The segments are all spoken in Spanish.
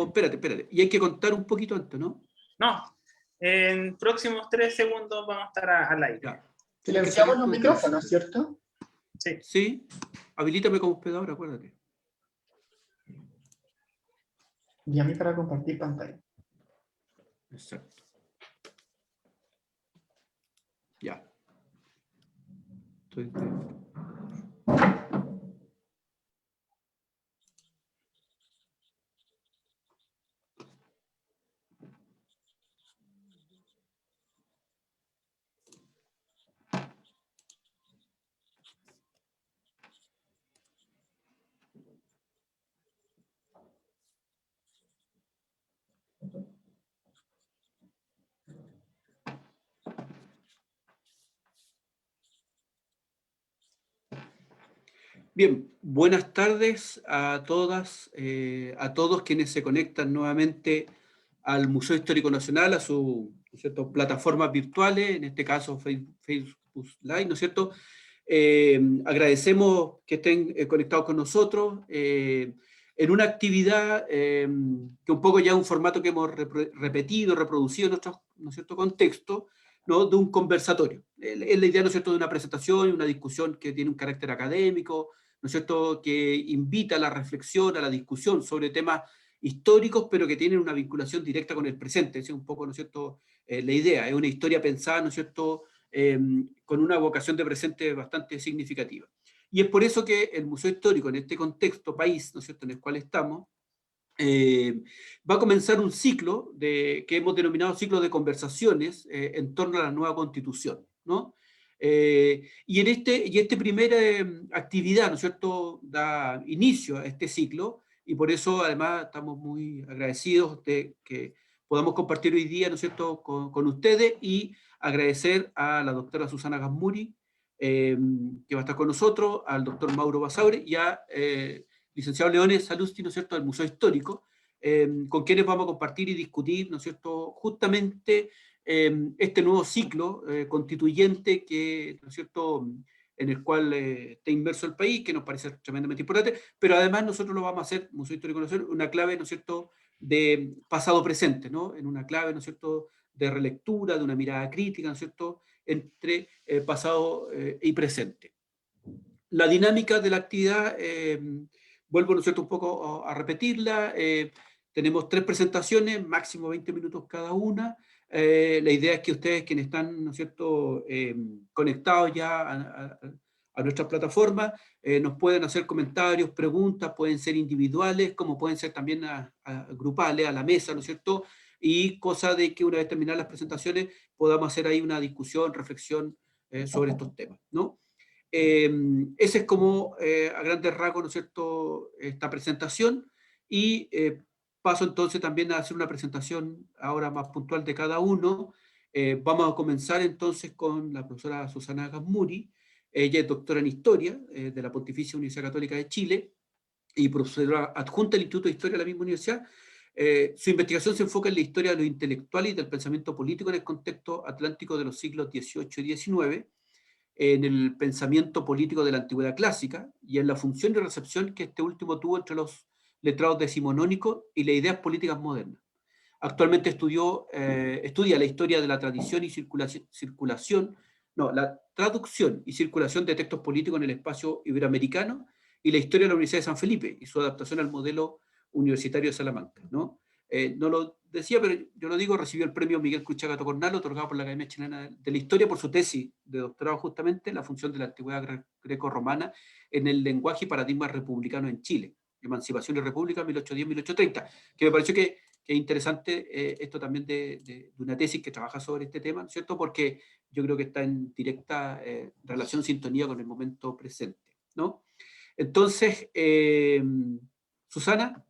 espérate. Y hay que contar un poquito antes, ¿no? No, en próximos 3 segundos vamos a estar al aire. Ya. Silenciamos los micrófonos, ¿cierto? Sí. Sí, habilítame como hospedador, acuérdate. Y a mí para compartir pantalla. Exacto. Ya. Bien, buenas tardes a todas, a todos quienes se conectan nuevamente al Museo Histórico Nacional, a sus, ¿no es cierto?, plataformas virtuales, en este caso Facebook Live, ¿no es cierto? Agradecemos que estén conectados con nosotros en una actividad que un poco ya es un formato que hemos repetido, reproducido en nuestro, ¿no es cierto?, contexto, ¿no?, de un conversatorio. Es la idea, ¿no es cierto?, de una presentación y una discusión que tiene un carácter académico, ¿no es cierto?, que invita a la reflexión, a la discusión sobre temas históricos, pero que tienen una vinculación directa con el presente. Esa es un poco, ¿no es cierto?, la idea. Es una historia pensada, ¿no es cierto?, con una vocación de presente bastante significativa. Y es por eso que el Museo Histórico, en este contexto país, ¿no es cierto?, en el cual estamos, va a comenzar un ciclo que hemos denominado ciclo de conversaciones en torno a la nueva Constitución, ¿no? Y esta primera actividad, ¿no es cierto?, da inicio a este ciclo, y por eso además estamos muy agradecidos de que podamos compartir hoy día, ¿no es cierto?, con ustedes, y agradecer a la doctora Susana Gasmuri, que va a estar con nosotros, al doctor Mauro Basaure y a licenciado Leones Salusti, ¿no es cierto?, del Museo Histórico, con quienes vamos a compartir y discutir, ¿no es cierto?, justamente este nuevo ciclo constituyente que, ¿no es cierto?, en el cual está inmerso el país, que nos parece tremendamente importante, pero además nosotros lo vamos a hacer, Museo Histórico Nacional, una clave, ¿no es cierto?, de pasado-presente, ¿no?, en una clave, ¿no es cierto?, de relectura, de una mirada crítica, ¿no es cierto?, entre pasado y presente. La dinámica de la actividad, vuelvo, ¿no es cierto?, un poco a repetirla. Tenemos 3 presentaciones, máximo 20 minutos cada una. La idea es que ustedes, quienes están, ¿no es cierto?, conectados ya a nuestra plataforma, nos pueden hacer comentarios, preguntas, pueden ser individuales, como pueden ser también grupales, a la mesa, ¿no es cierto?, y cosa de que una vez terminadas las presentaciones podamos hacer ahí una discusión, reflexión sobre estos temas, ¿no? Ese es como a grandes rasgos, ¿no es cierto?, esta presentación, y paso entonces también a hacer una presentación ahora más puntual de cada uno. Vamos a comenzar entonces con la profesora Susana Gasmuri. Ella es doctora en Historia de la Pontificia Universidad Católica de Chile y profesora adjunta del Instituto de Historia de la misma universidad. Su investigación se enfoca en la historia de los intelectuales y del pensamiento político en el contexto atlántico de los siglos XVIII y XIX, en el pensamiento político de la antigüedad clásica y en la función y recepción que este último tuvo entre los letrados decimonónicos y las ideas políticas modernas. Actualmente estudia la historia de la tradición y la traducción y circulación de textos políticos en el espacio iberoamericano y la historia de la Universidad de San Felipe y su adaptación al modelo universitario de Salamanca, ¿no? No lo decía, pero yo lo digo, recibió el premio Miguel Cruchaga Tocornal, otorgado por la Academia Chilena de la Historia por su tesis de doctorado justamente en la función de la antigüedad greco-romana en el lenguaje y paradigma republicano en Chile, Emancipación y República 1810-1830, que me pareció que es interesante esto también de una tesis que trabaja sobre este tema, ¿no es cierto?, porque yo creo que está en directa relación, sintonía con el momento presente, ¿no? Entonces, Susana,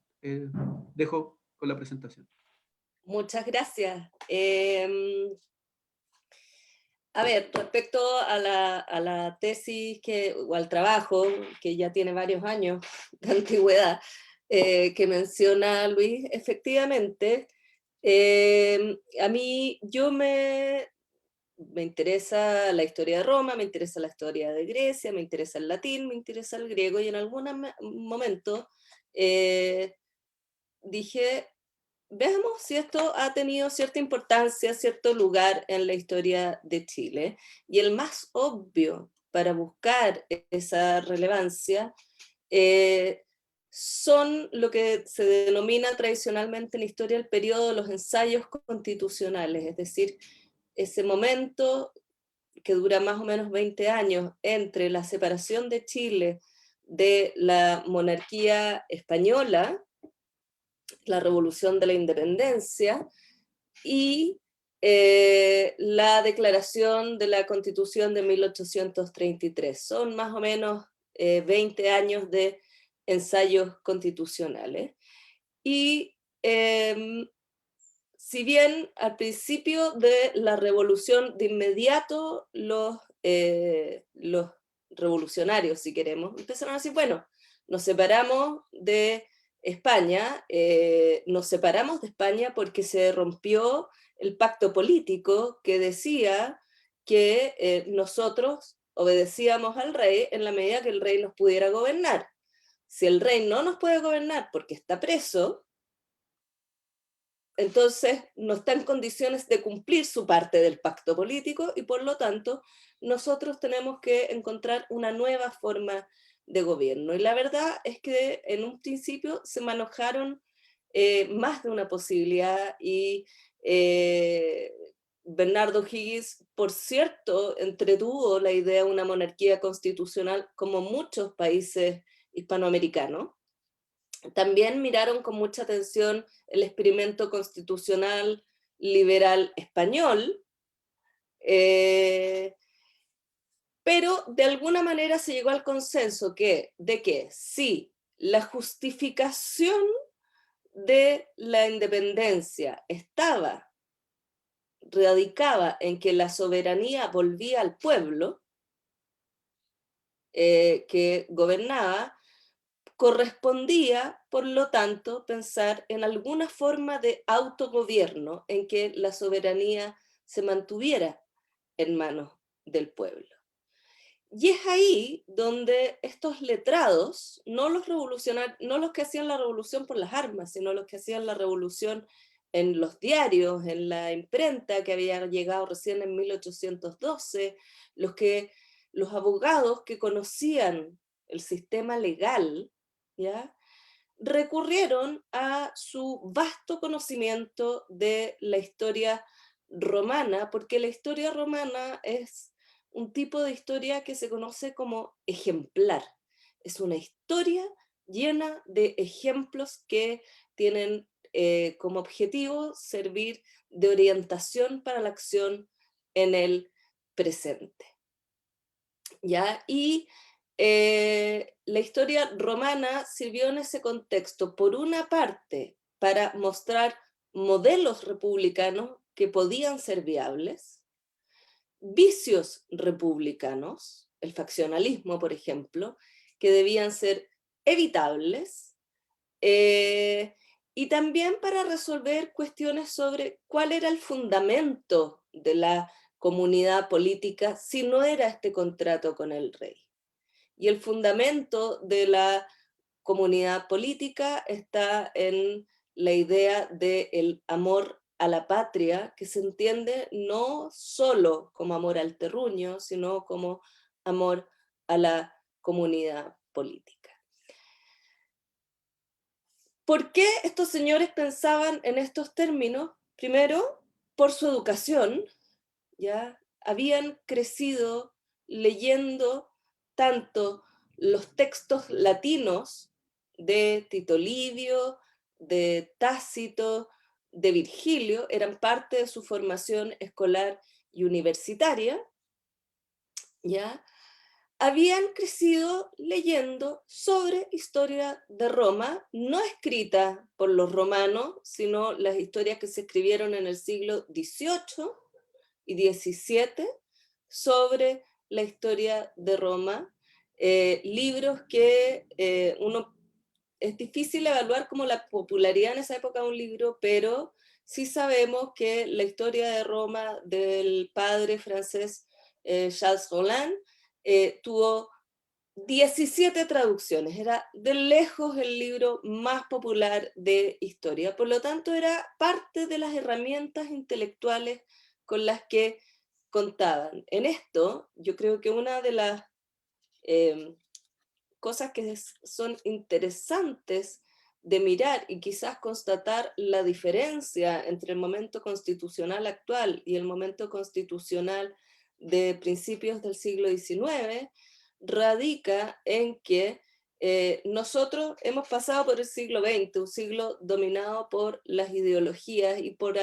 dejo con la presentación. Muchas gracias. A ver, respecto a la tesis o al trabajo, que ya tiene varios años de antigüedad, que menciona Luis, efectivamente, a mí me interesa la historia de Roma, me interesa la historia de Grecia, me interesa el latín, me interesa el griego, y en algún momento dije, veamos si esto ha tenido cierta importancia, cierto lugar en la historia de Chile. Y el más obvio para buscar esa relevancia son lo que se denomina tradicionalmente en la historia el periodo de los ensayos constitucionales, es decir, ese momento que dura más o menos 20 años entre la separación de Chile de la monarquía española, la revolución de la independencia y la declaración de la Constitución de 1833. Son más o menos 20 años de ensayos constitucionales. Y si bien al principio de la revolución, de inmediato los revolucionarios, si queremos, empezaron a decir, bueno, nos separamos de España porque se rompió el pacto político que decía que nosotros obedecíamos al rey en la medida que el rey nos pudiera gobernar. Si el rey no nos puede gobernar porque está preso, entonces no está en condiciones de cumplir su parte del pacto político y por lo tanto nosotros tenemos que encontrar una nueva forma de gobierno. Y la verdad es que en un principio se manejaron más de una posibilidad y Bernardo O'Higgins, por cierto, entretuvo la idea de una monarquía constitucional como muchos países hispanoamericanos. También miraron con mucha atención el experimento constitucional liberal español, pero de alguna manera se llegó al consenso de que si la justificación de la independencia radicaba en que la soberanía volvía al pueblo que gobernaba, correspondía, por lo tanto, pensar en alguna forma de autogobierno en que la soberanía se mantuviera en manos del pueblo. Y es ahí donde estos letrados, no los revolucionarios, no los que hacían la revolución por las armas, sino los que hacían la revolución en los diarios, en la imprenta que había llegado recién en 1812, los abogados que conocían el sistema legal, ¿ya?, recurrieron a su vasto conocimiento de la historia romana, porque la historia romana es un tipo de historia que se conoce como ejemplar. Es una historia llena de ejemplos que tienen como objetivo servir de orientación para la acción en el presente. ¿Ya? Y la historia romana sirvió en ese contexto, por una parte, para mostrar modelos republicanos que podían ser viables, vicios republicanos, el faccionalismo, por ejemplo, que debían ser evitables, y también para resolver cuestiones sobre cuál era el fundamento de la comunidad política si no era este contrato con el rey. Y el fundamento de la comunidad política está en la idea del amor a la patria, que se entiende no solo como amor al terruño, sino como amor a la comunidad política. ¿Por qué estos señores pensaban en estos términos? Primero, por su educación, ¿ya? Habían crecido leyendo tanto los textos latinos de Tito Livio, de Tácito, de Virgilio, eran parte de su formación escolar y universitaria, ¿ya? Habían crecido leyendo sobre historia de Roma, no escrita por los romanos, sino las historias que se escribieron en el siglo XVIII y XVII sobre la historia de Roma, libros que es difícil evaluar como la popularidad en esa época de un libro, pero sí sabemos que la historia de Roma del padre francés Charles Rollin tuvo 17 traducciones, era de lejos el libro más popular de historia, por lo tanto era parte de las herramientas intelectuales con las que contaban. En esto, yo creo que una de las cosas que son interesantes de mirar y quizás constatar la diferencia entre el momento constitucional actual y el momento constitucional de principios del siglo XIX, radica en que nosotros hemos pasado por el siglo XX, un siglo dominado por las ideologías y por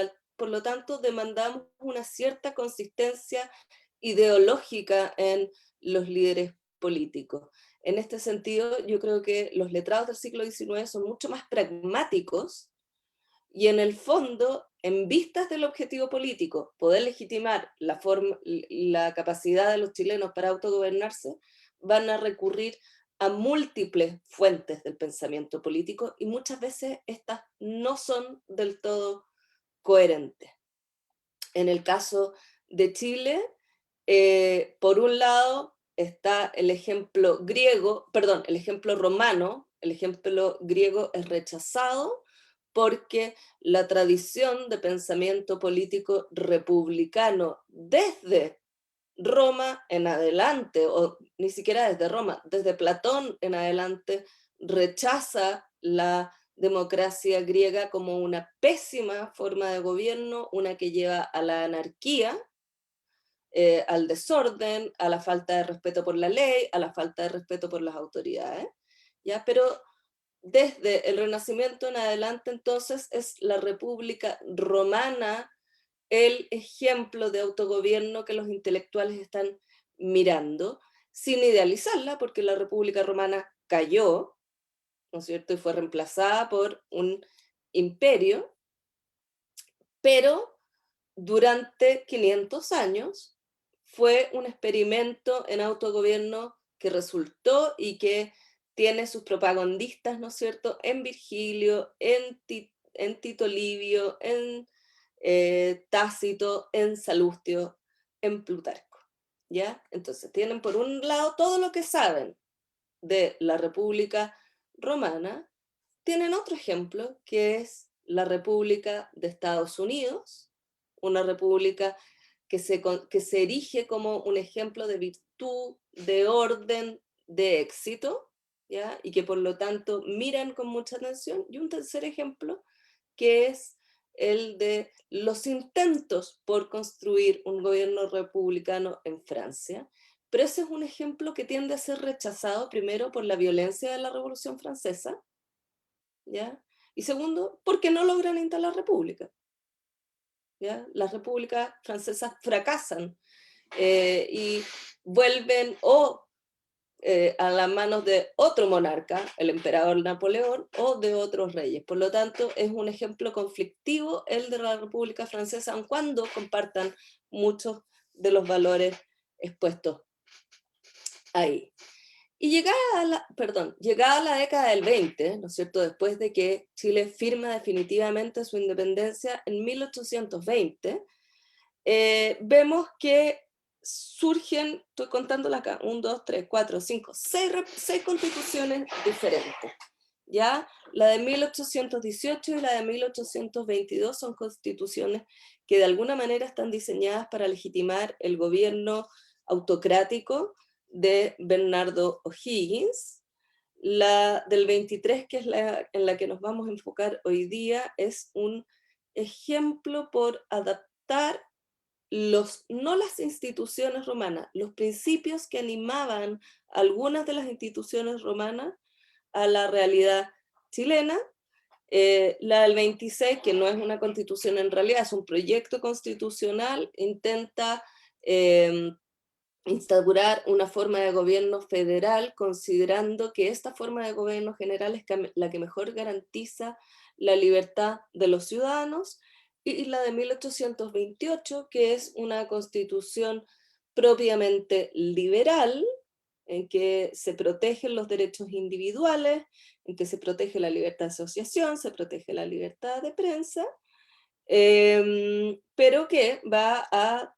lo tanto demandamos una cierta consistencia ideológica en los líderes políticos. En este sentido, yo creo que los letrados del siglo XIX son mucho más pragmáticos y en el fondo, en vistas del objetivo político, poder legitimar la capacidad de los chilenos para autogobernarse, van a recurrir a múltiples fuentes del pensamiento político y muchas veces estas no son del todo coherentes. En el caso de Chile, por un lado está el ejemplo griego, perdón, el ejemplo romano. El ejemplo griego es rechazado porque la tradición de pensamiento político republicano desde Roma en adelante, o ni siquiera desde Roma, desde Platón en adelante, rechaza la democracia griega como una pésima forma de gobierno, una que lleva a la anarquía, al desorden, a la falta de respeto por la ley, a la falta de respeto por las autoridades, ¿ya? Pero desde el Renacimiento en adelante, entonces, es la República Romana el ejemplo de autogobierno que los intelectuales están mirando, sin idealizarla, porque la República Romana cayó, ¿no es cierto?, y fue reemplazada por un imperio, pero durante 500 años fue un experimento en autogobierno que resultó y que tiene sus propagandistas, ¿no es cierto?, en Virgilio, en Tito Livio, en Tácito, en Salustio, en Plutarco, ¿ya? Entonces tienen por un lado todo lo que saben de la República Romana, tienen otro ejemplo que es la República de Estados Unidos, una república que se erige como un ejemplo de virtud, de orden, de éxito, ¿ya? Y que por lo tanto miran con mucha atención. Y un tercer ejemplo que es el de los intentos por construir un gobierno republicano en Francia, pero ese es un ejemplo que tiende a ser rechazado primero por la violencia de la Revolución Francesa, ¿ya? Y segundo, porque no logran instalar república, ¿ya? Las repúblicas francesas fracasan y vuelven a las manos de otro monarca, el emperador Napoleón, o de otros reyes. Por lo tanto, es un ejemplo conflictivo el de la República Francesa, aun cuando compartan muchos de los valores expuestos ahí. Y llegada la década del 20, ¿no es cierto?, después de que Chile firma definitivamente su independencia en 1820, vemos que surgen, estoy contándola acá, 1, 2, 3, 4, 5, 6 constituciones diferentes, ¿ya? La de 1818 y la de 1822 son constituciones que de alguna manera están diseñadas para legitimar el gobierno autocrático de Bernardo O'Higgins. La del 23, que es en la que nos vamos a enfocar hoy día, es un ejemplo por adaptar no las instituciones romanas, los principios que animaban algunas de las instituciones romanas a la realidad chilena. La del 26, que no es una constitución en realidad, es un proyecto constitucional, intenta instaurar una forma de gobierno federal, considerando que esta forma de gobierno general es la que mejor garantiza la libertad de los ciudadanos, y la de 1828, que es una constitución propiamente liberal, en que se protegen los derechos individuales, en que se protege la libertad de asociación, se protege la libertad de prensa, pero que va a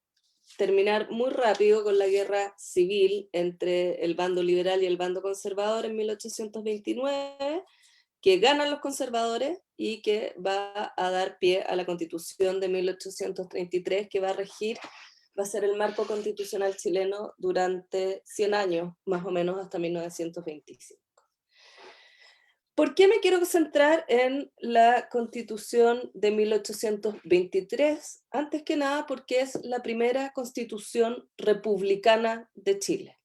terminar muy rápido con la guerra civil entre el bando liberal y el bando conservador en 1829, que ganan los conservadores y que va a dar pie a la Constitución de 1833, que va a ser el marco constitucional chileno durante 100 años, más o menos hasta 1925. ¿Por qué me quiero centrar en la Constitución de 1823? Antes que nada porque es la primera constitución republicana de Chile.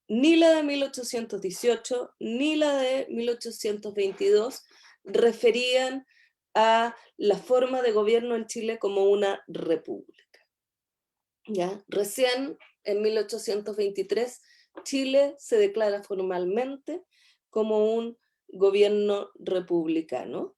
Ni la de 1818 ni la de 1822 referían a la forma de gobierno en Chile como una república. ¿Ya? Recién en 1823 Chile se declara formalmente como un gobierno republicano.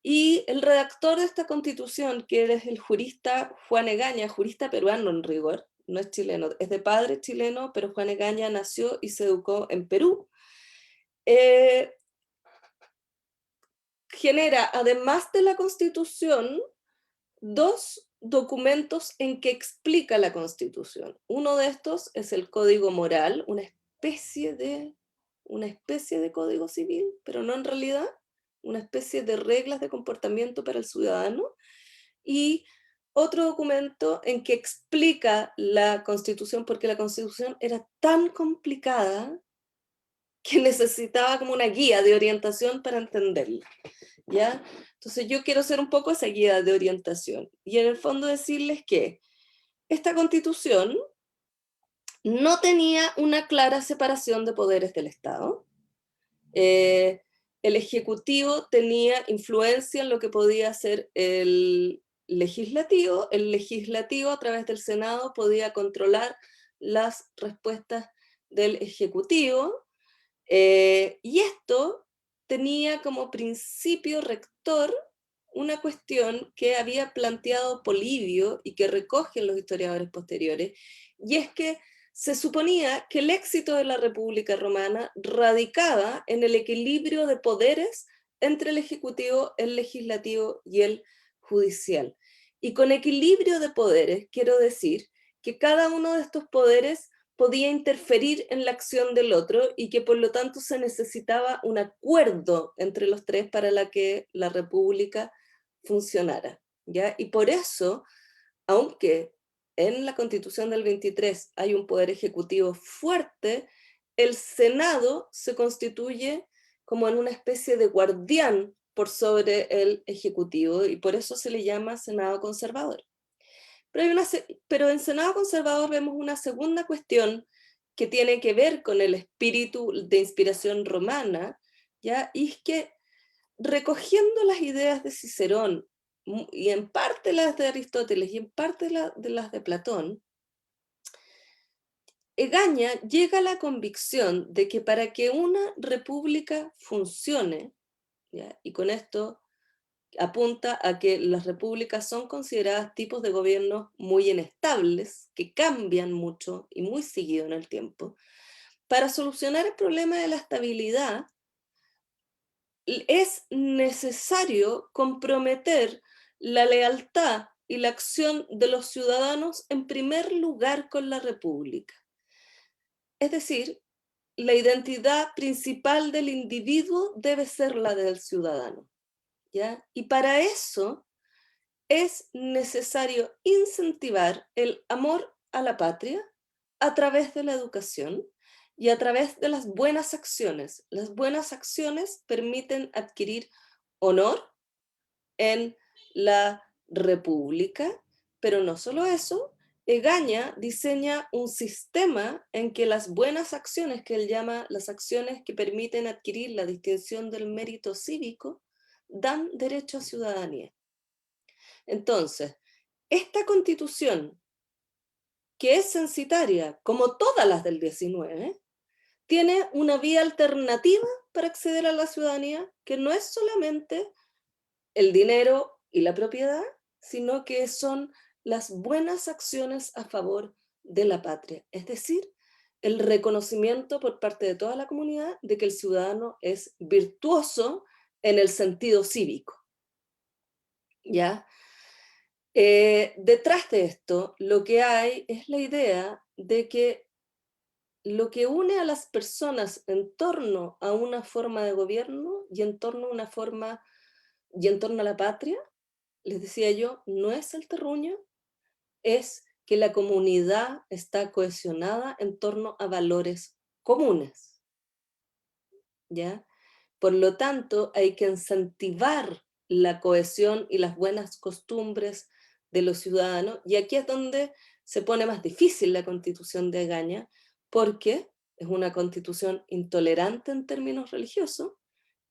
Y el redactor de esta constitución, que es el jurista Juan Egaña, jurista peruano en rigor, no es chileno, es de padre chileno, pero Juan Egaña nació y se educó en Perú, genera, además de la constitución, dos documentos en que explica la constitución. Uno de estos es el Código Moral, una especie de código civil, pero no en realidad, una especie de reglas de comportamiento para el ciudadano, y otro documento en que explica la Constitución, porque la Constitución era tan complicada que necesitaba como una guía de orientación para entenderla, ¿ya? Entonces yo quiero ser un poco esa guía de orientación, y en el fondo decirles que esta Constitución no tenía una clara separación de poderes del Estado. El Ejecutivo tenía influencia en lo que podía ser el Legislativo a través del Senado podía controlar las respuestas del Ejecutivo, y esto tenía como principio rector una cuestión que había planteado Polibio y que recogen los historiadores posteriores, y es que se suponía que el éxito de la República Romana radicaba en el equilibrio de poderes entre el Ejecutivo, el Legislativo y el Judicial. Y con equilibrio de poderes quiero decir que cada uno de estos poderes podía interferir en la acción del otro y que por lo tanto se necesitaba un acuerdo entre los tres para que la República funcionara, ¿ya? Y por eso, aunque en la Constitución del 23 hay un poder ejecutivo fuerte, el Senado se constituye como en una especie de guardián por sobre el Ejecutivo, y por eso se le llama Senado conservador. Pero en Senado conservador vemos una segunda cuestión que tiene que ver con el espíritu de inspiración romana, ¿ya? Y es que recogiendo las ideas de Cicerón, y en parte las de Aristóteles y en parte de las de Platón, Egaña llega a la convicción de que para que una república funcione, ¿ya? Y con esto apunta a que las repúblicas son consideradas tipos de gobiernos muy inestables, que cambian mucho y muy seguido en el tiempo. Para solucionar el problema de la estabilidad, es necesario comprometer la lealtad y la acción de los ciudadanos en primer lugar con la República. Es decir, la identidad principal del individuo debe ser la del ciudadano, ¿ya? Y para eso es necesario incentivar el amor a la patria a través de la educación y a través de las buenas acciones. Las buenas acciones permiten adquirir honor en la República, pero no solo eso, Egaña diseña un sistema en que las buenas acciones, que él llama las acciones que permiten adquirir la distinción del mérito cívico, dan derecho a ciudadanía. Entonces, esta Constitución, que es censitaria, como todas las del 19, tiene una vía alternativa para acceder a la ciudadanía, que no es solamente el dinero y la propiedad, sino que son las buenas acciones a favor de la patria. Es decir, el reconocimiento por parte de toda la comunidad de que el ciudadano es virtuoso en el sentido cívico, ¿ya? Detrás de esto, lo que hay es la idea de que lo que une a las personas en torno a una forma de gobierno y en torno a una forma y en torno a la patria, les decía yo, no es el terruño, es que la comunidad está cohesionada en torno a valores comunes, ¿ya? Por lo tanto, hay que incentivar la cohesión y las buenas costumbres de los ciudadanos, y aquí es donde se pone más difícil la Constitución de Egaña, porque es una constitución intolerante en términos religiosos.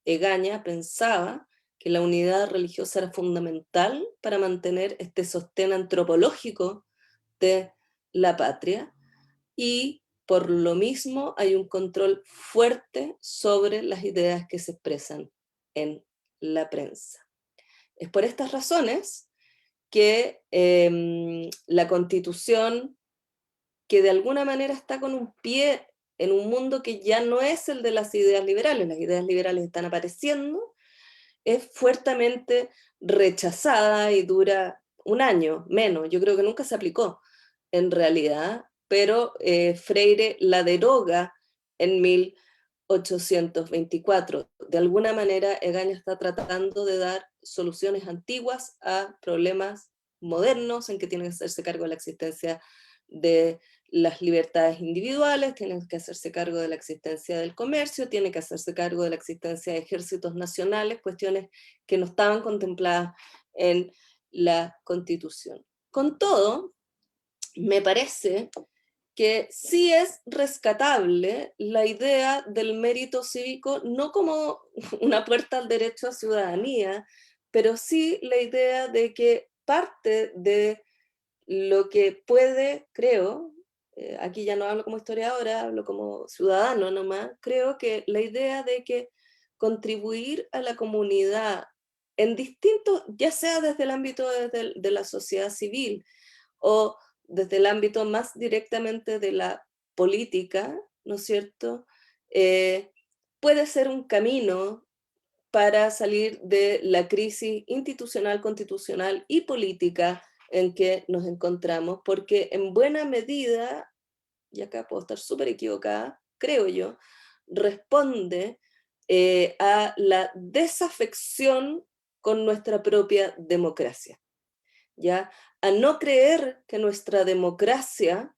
Egaña pensaba que la unidad religiosa era fundamental para mantener este sostén antropológico de la patria, y por lo mismo hay un control fuerte sobre las ideas que se expresan en la prensa. Es por estas razones que la Constitución, que de alguna manera está con un pie en un mundo que ya no es el de las ideas liberales están apareciendo, es fuertemente rechazada y dura un año, menos, yo creo que nunca se aplicó en realidad, pero Freire la deroga en 1824. De alguna manera, Egaña está tratando de dar soluciones antiguas a problemas modernos en que tienen que hacerse cargo de la existencia de las libertades individuales, tienen que hacerse cargo de la existencia del comercio, tienen que hacerse cargo de la existencia de ejércitos nacionales, cuestiones que no estaban contempladas en la Constitución. Con todo, me parece que sí es rescatable la idea del mérito cívico, no como una puerta al derecho a ciudadanía, pero sí la idea de que parte de lo que puede, creo, aquí ya no hablo como historiadora, hablo como ciudadano nomás, creo que la idea de que contribuir a la comunidad en distintos, ya sea desde el ámbito de la sociedad civil o desde el ámbito más directamente de la política, ¿no es cierto? Puede ser un camino para salir de la crisis institucional, constitucional y política en que nos encontramos, porque en buena medida, y acá puedo estar súper equivocada, creo yo, responde a la desafección con nuestra propia democracia, ¿ya? A no creer que nuestra democracia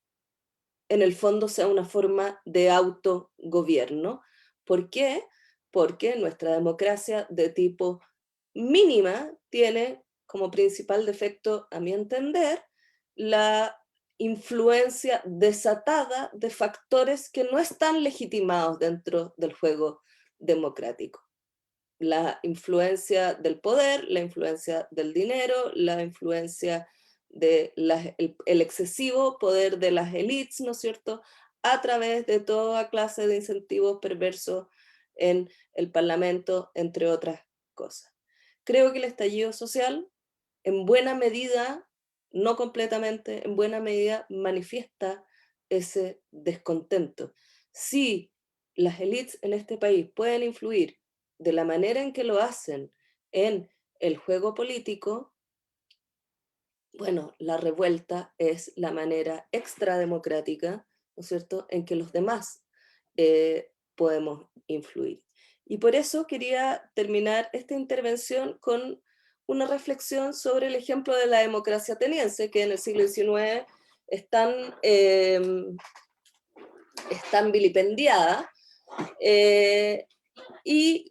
en el fondo sea una forma de autogobierno. ¿Por qué? Porque nuestra democracia de tipo mínima tiene como principal defecto, a mi entender, la influencia desatada de factores que no están legitimados dentro del juego democrático. La influencia del poder, la influencia del dinero, la influencia el excesivo poder de las élites, ¿no es cierto?, a través de toda clase de incentivos perversos en el Parlamento, entre otras cosas. Creo que el estallido social, en buena medida, no completamente, en buena medida manifiesta ese descontento. Si las élites en este país pueden influir de la manera en que lo hacen en el juego político, bueno, la revuelta es la manera extrademocrática, ¿no es cierto?, en que los demás podemos influir. Y por eso quería terminar esta intervención con una reflexión sobre el ejemplo de la democracia ateniense, que en el siglo XIX es tan vilipendiada, y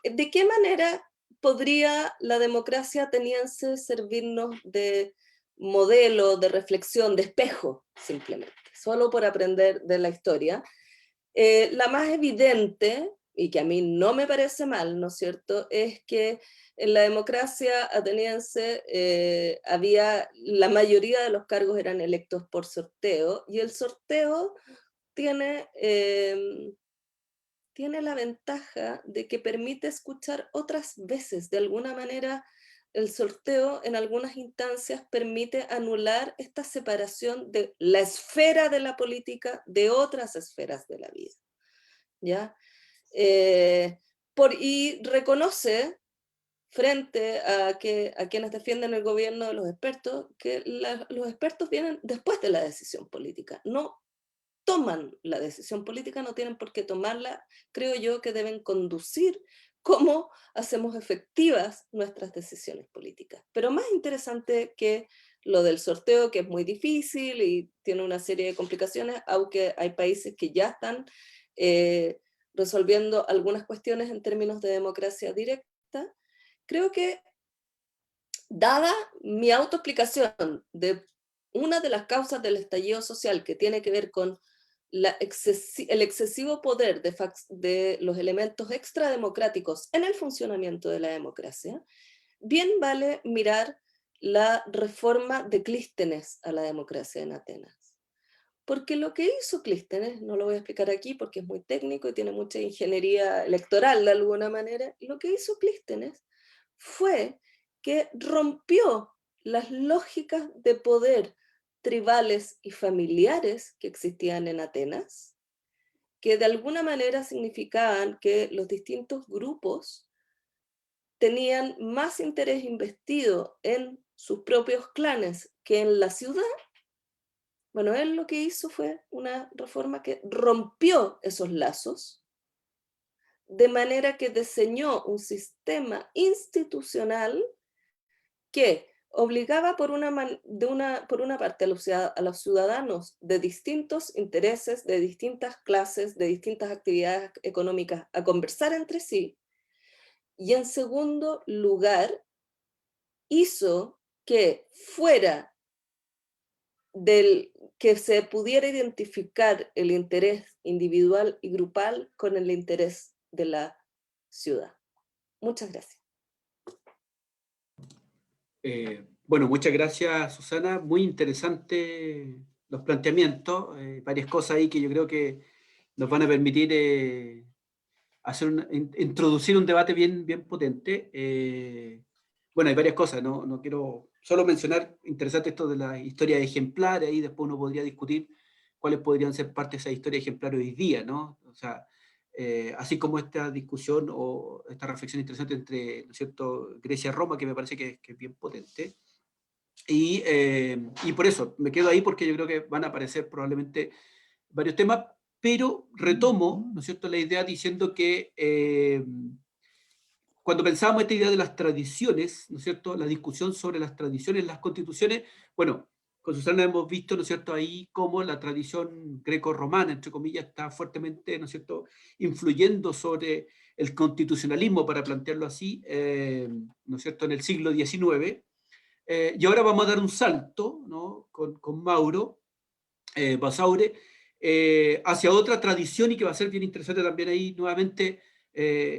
de qué manera podría la democracia ateniense servirnos de modelo, de reflexión, de espejo, simplemente, solo por aprender de la historia. La más evidente, y que a mí no me parece mal, ¿no es cierto?, es que en la democracia ateniense la mayoría de los cargos eran electos por sorteo, y el sorteo tiene la ventaja de que permite escuchar otras veces. De alguna manera, el sorteo en algunas instancias permite anular esta separación de la esfera de la política de otras esferas de la vida, ¿ya? Y reconoce frente a quienes defienden el gobierno de los expertos, que los expertos vienen después de la decisión política, no toman la decisión política, no tienen por qué tomarla, creo yo que deben conducir cómo hacemos efectivas nuestras decisiones políticas. Pero más interesante que lo del sorteo, que es muy difícil y tiene una serie de complicaciones, aunque hay países que ya están resolviendo algunas cuestiones en términos de democracia directa, creo que dada mi autoexplicación de una de las causas del estallido social que tiene que ver con el excesivo poder de los elementos extrademocráticos en el funcionamiento de la democracia, bien vale mirar la reforma de Clístenes a la democracia en Atenas. Porque lo que hizo Clístenes, no lo voy a explicar aquí porque es muy técnico y tiene mucha ingeniería electoral de alguna manera, lo que hizo Clístenes fue que rompió las lógicas de poder tribales y familiares que existían en Atenas, que de alguna manera significaban que los distintos grupos tenían más interés investido en sus propios clanes que en la ciudad. Bueno, él lo que hizo fue una reforma que rompió esos lazos, de manera que diseñó un sistema institucional que obligaba por una parte a los ciudadanos de distintos intereses, de distintas clases, de distintas actividades económicas a conversar entre sí, y en segundo lugar hizo que fuera que se pudiera identificar el interés individual y grupal con el interés de la ciudad. Muchas gracias. Bueno, muchas gracias, Susana. Muy interesante los planteamientos, varias cosas ahí que yo creo que nos van a permitir introducir un debate bien, bien potente. Bueno, hay varias cosas, no quiero solo mencionar, interesante esto de la historia ejemplar, ahí después uno podría discutir cuáles podrían ser parte de esa historia ejemplar hoy día, ¿no? O sea, así como esta discusión o esta reflexión interesante entre, ¿no es cierto?, Grecia y Roma, que me parece que es bien potente. Y por eso me quedo ahí, porque yo creo que van a aparecer probablemente varios temas, pero retomo, ¿no es cierto?, la idea diciendo que cuando pensábamos esta idea de las tradiciones, ¿no es cierto?, la discusión sobre las tradiciones, las constituciones, bueno, con Susana hemos visto, ¿no es cierto?, ahí cómo la tradición greco-romana, entre comillas, está fuertemente, ¿no es cierto?, influyendo sobre el constitucionalismo, para plantearlo así, ¿no es cierto?, en el siglo XIX. Y ahora vamos a dar un salto, ¿no?, con Mauro Basaure, hacia otra tradición, y que va a ser bien interesante también ahí nuevamente.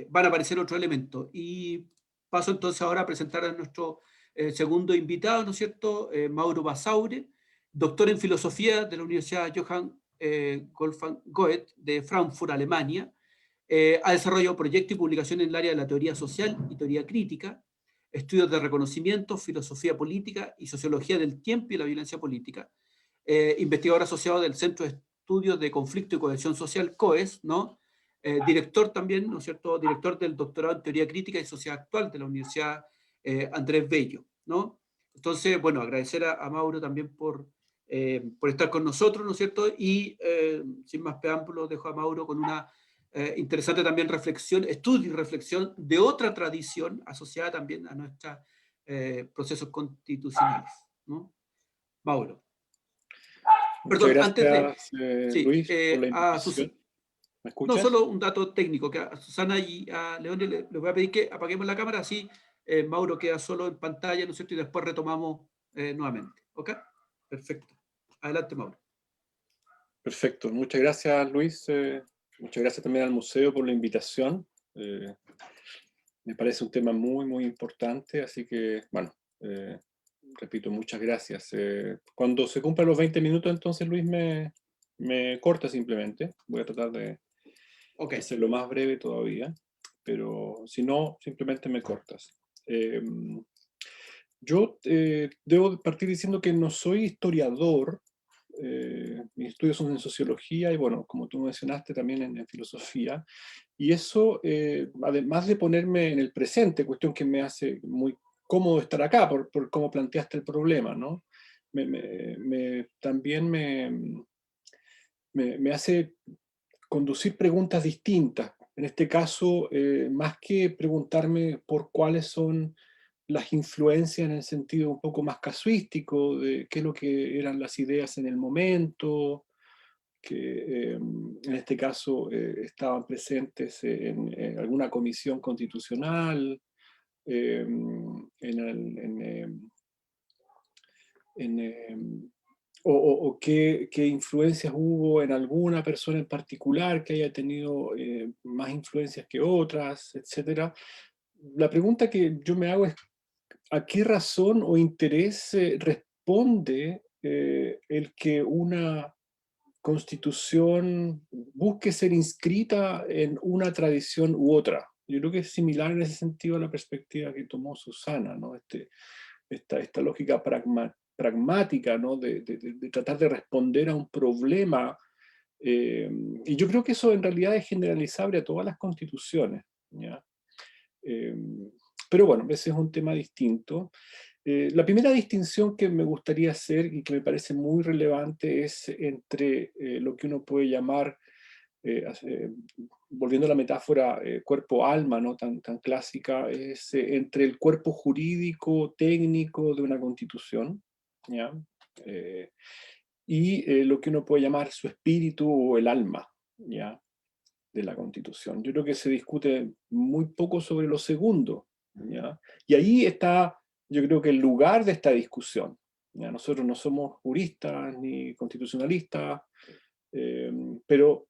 Van a aparecer otros elementos. Y paso entonces ahora a presentar a nuestro segundo invitado, ¿no es cierto?, Mauro Basaure, doctor en filosofía de la Universidad Johann Wolfgang Goethe de Frankfurt, Alemania. Ha desarrollado proyectos y publicaciones en el área de la teoría social y teoría crítica, estudios de reconocimiento, filosofía política y sociología del tiempo y la violencia política. Investigador asociado del Centro de Estudios de Conflicto y Cohesión Social, COES, ¿no? Director también, ¿no es cierto?, director del doctorado en Teoría Crítica y Sociedad Actual de la Universidad Andrés Bello, ¿no? Entonces, bueno, agradecer a Mauro también por estar con nosotros, ¿no es cierto? Y sin más preámbulos, dejo a Mauro con una interesante también reflexión, estudio y reflexión de otra tradición asociada también a nuestros procesos constitucionales, ¿no? Mauro. Muchas Perdón, antes de... gracias, Sí, Luis, por la invitación. ¿Me no, escuchas? solo un dato técnico, que a Susana y a León les voy a pedir que apaguemos la cámara, así Mauro queda solo en pantalla, ¿no es cierto? Y después retomamos nuevamente, ¿ok? Perfecto. Adelante, Mauro. Perfecto. Muchas gracias, Luis. Muchas gracias también al museo por la invitación. Me parece un tema muy, muy importante, así que, bueno, repito, muchas gracias. Cuando se cumplan los 20 minutos, entonces, Luis, me corta simplemente. Voy a tratar de hacerlo más breve todavía, pero si no, simplemente me cortas. Yo debo partir diciendo que no soy historiador, mis estudios son en sociología y bueno, como tú mencionaste, también en filosofía. Y eso, además de ponerme en el presente, cuestión que me hace muy cómodo estar acá por cómo planteaste el problema, ¿no? También me hace conducir preguntas distintas. En este caso, más que preguntarme por cuáles son las influencias en el sentido un poco más casuístico de qué es lo que eran las ideas en el momento, que en este caso estaban presentes en alguna comisión constitucional, o qué influencias hubo en alguna persona en particular que haya tenido más influencias que otras, etc. La pregunta que yo me hago es, ¿a qué razón o interés responde el que una constitución busque ser inscrita en una tradición u otra? Yo creo que es similar en ese sentido a la perspectiva que tomó Susana, ¿no? Esta lógica pragmática, ¿no? de tratar de responder a un problema. Y yo creo que eso en realidad es generalizable a todas las constituciones, ¿ya? Pero bueno, ese es un tema distinto. La primera distinción que me gustaría hacer y que me parece muy relevante es entre lo que uno puede llamar, volviendo a la metáfora cuerpo-alma, ¿no? tan clásica, es entre el cuerpo jurídico, técnico de una constitución, ¿ya? Y lo que uno puede llamar su espíritu o el alma, ¿ya? De la constitución. Yo creo que se discute muy poco sobre lo segundo, ¿ya? Y ahí está, yo creo que el lugar de esta discusión, ¿ya? Nosotros no somos juristas ni constitucionalistas, pero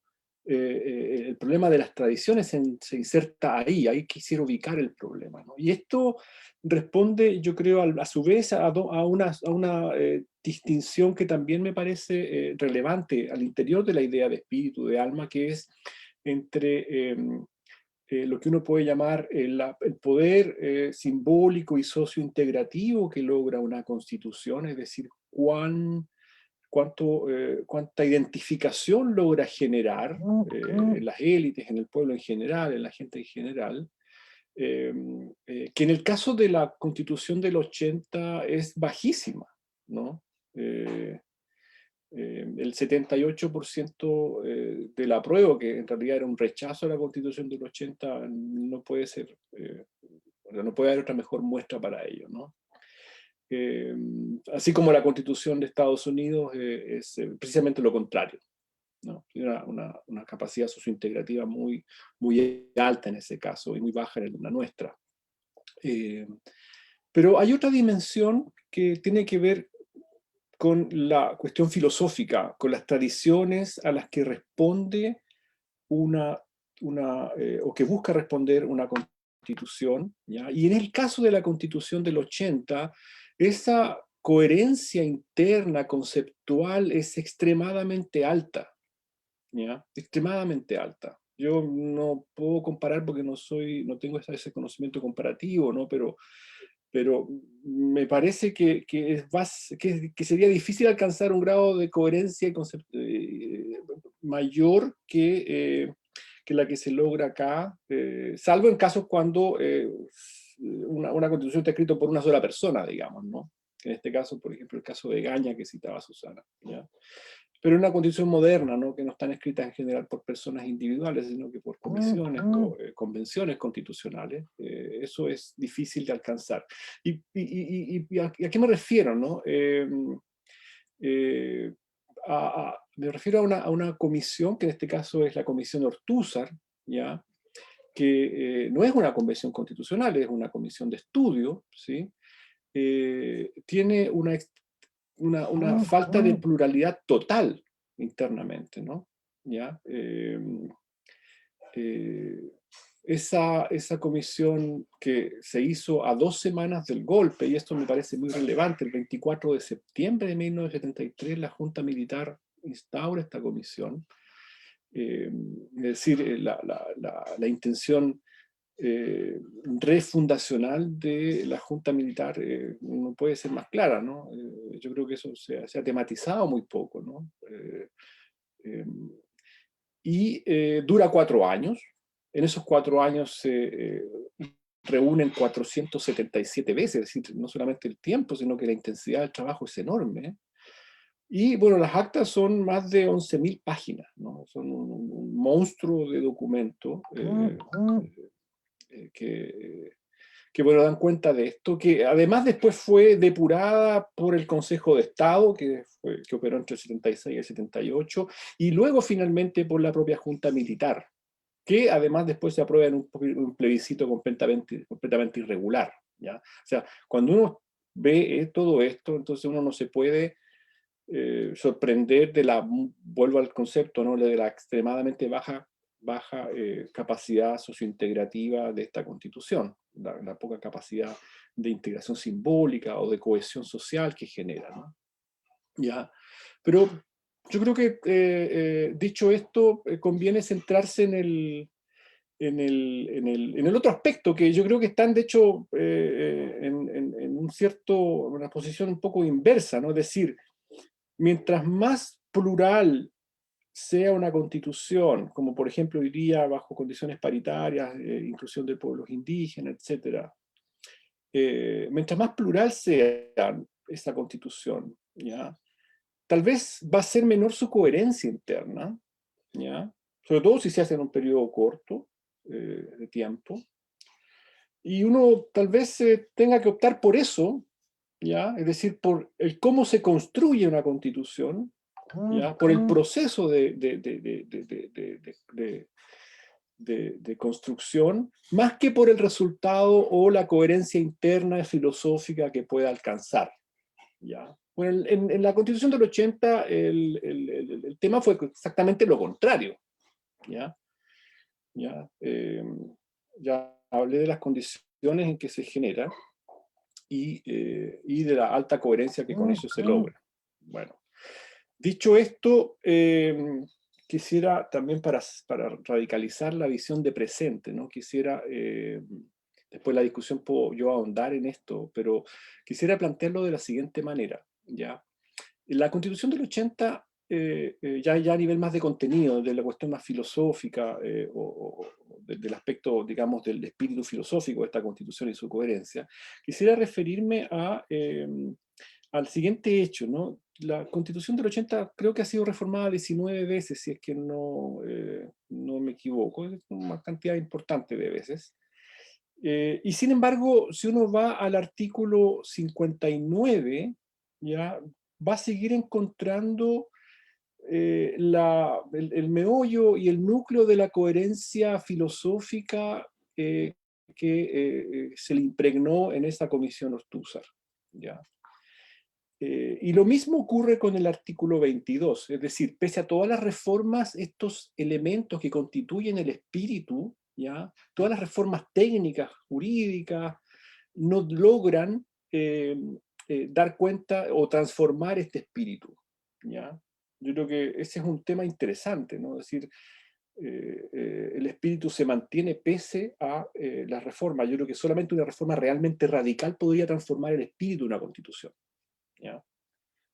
el problema de las tradiciones se inserta ahí quisiera ubicar el problema, ¿no? Y esto responde, yo creo, a su vez a una distinción que también me parece relevante al interior de la idea de espíritu, de alma, que es entre lo que uno puede llamar el poder simbólico y sociointegrativo que logra una constitución, es decir, cuánta identificación logra generar en las élites, en el pueblo en general, en la gente en general, que en el caso de la Constitución del 80 es bajísima, ¿no? El 78% del apruebo, que en realidad era un rechazo a la Constitución del 80, no puede ser, no puede haber otra mejor muestra para ello, ¿no? Así como la Constitución de Estados Unidos es precisamente lo contrario, ¿no? Tiene una capacidad sociointegrativa muy alta en ese caso y muy baja en la nuestra. Pero hay otra dimensión que tiene que ver con la cuestión filosófica, con las tradiciones a las que responde o que busca responder una constitución, ¿ya? Y en el caso de la Constitución del 80, esa coherencia interna, conceptual, es extremadamente alta, ¿ya? Extremadamente alta. Yo no puedo comparar porque no tengo ese conocimiento comparativo, ¿no? Pero me parece que sería difícil alcanzar un grado de coherencia mayor que la que se logra acá, salvo en casos cuando una constitución está escrita por una sola persona, digamos, ¿no? En este caso, por ejemplo, el caso de Gaña que citaba Susana, ¿ya? Pero una constitución moderna, ¿no? Que no están escritas en general por personas individuales, sino que por comisiones o convenciones constitucionales. Eso es difícil de alcanzar. ¿Y a qué me refiero, no? Me refiero a una comisión, que en este caso es la Comisión Ortúzar, ¿ya? Que no es una convención constitucional, es una comisión de estudio, ¿sí? Tiene una falta de pluralidad total internamente, ¿no? ¿Ya? Esa comisión que se hizo a 2 semanas del golpe, y esto me parece muy relevante, el 24 de septiembre de 1973 la Junta Militar instaura esta comisión, es decir, la intención refundacional de la Junta Militar no puede ser más clara, ¿no? Yo creo que eso se ha tematizado muy poco, ¿no? Dura 4 años. En esos 4 años se reúnen 477 veces, es decir, no solamente el tiempo, sino que la intensidad del trabajo es enorme. Y bueno, las actas son más de 11.000 páginas, ¿no? Son un monstruo de documento que bueno, dan cuenta de esto, que además después fue depurada por el Consejo de Estado, que operó entre el 76 y el 78, y luego finalmente por la propia Junta Militar, que además después se aprueba en un plebiscito completamente irregular, ¿ya? O sea, cuando uno ve todo esto, entonces uno no se puede sorprender vuelvo al concepto, ¿no? De la extremadamente baja capacidad sociointegrativa de esta Constitución, la poca capacidad de integración simbólica o de cohesión social que genera, ¿no? ¿Ya? Pero yo creo que, dicho esto, conviene centrarse en el otro aspecto, que yo creo que están, de hecho, en una posición un poco inversa, ¿no? Es decir, mientras más plural sea una constitución, como por ejemplo hoy día bajo condiciones paritarias, inclusión de pueblos indígenas, etc., mientras más plural sea esa constitución, ¿ya? Tal vez va a ser menor su coherencia interna, ¿ya? Sobre todo si se hace en un periodo corto de tiempo. Y uno tal vez tenga que optar por eso, ¿ya? Es decir, por el cómo se construye una constitución, ¿ya? Por el proceso de construcción, más que por el resultado o la coherencia interna filosófica que pueda alcanzar, ¿ya? Bueno, en la Constitución del 80 el tema fue exactamente lo contrario, ¿ya? Ya hablé de las condiciones en que se genera y de la alta coherencia que con eso se logra. Bueno, dicho esto, quisiera también para radicalizar la visión de presente, ¿no? Quisiera, después de la discusión puedo yo ahondar en esto, pero quisiera plantearlo de la siguiente manera, ¿ya? La Constitución del 80, ya a nivel más de contenido, de la cuestión más filosófica, o del aspecto, digamos, del espíritu filosófico de esta Constitución y su coherencia, quisiera referirme al siguiente hecho, ¿no? La Constitución del 80 creo que ha sido reformada 19 veces, si es que no me equivoco, es una cantidad importante de veces. Y sin embargo, si uno va al artículo 59, ya va a seguir encontrando el meollo y el núcleo de la coherencia filosófica que se le impregnó en esa comisión Ortúzar, ¿ya? Y lo mismo ocurre con el artículo 22, es decir, pese a todas las reformas, estos elementos que constituyen el espíritu, ¿ya? Todas las reformas técnicas, jurídicas, no logran dar cuenta o transformar este espíritu, ¿ya? Yo creo que ese es un tema interesante, ¿no? Es decir, el espíritu se mantiene pese a las reformas. Yo creo que solamente una reforma realmente radical podría transformar el espíritu de una constitución, ¿ya?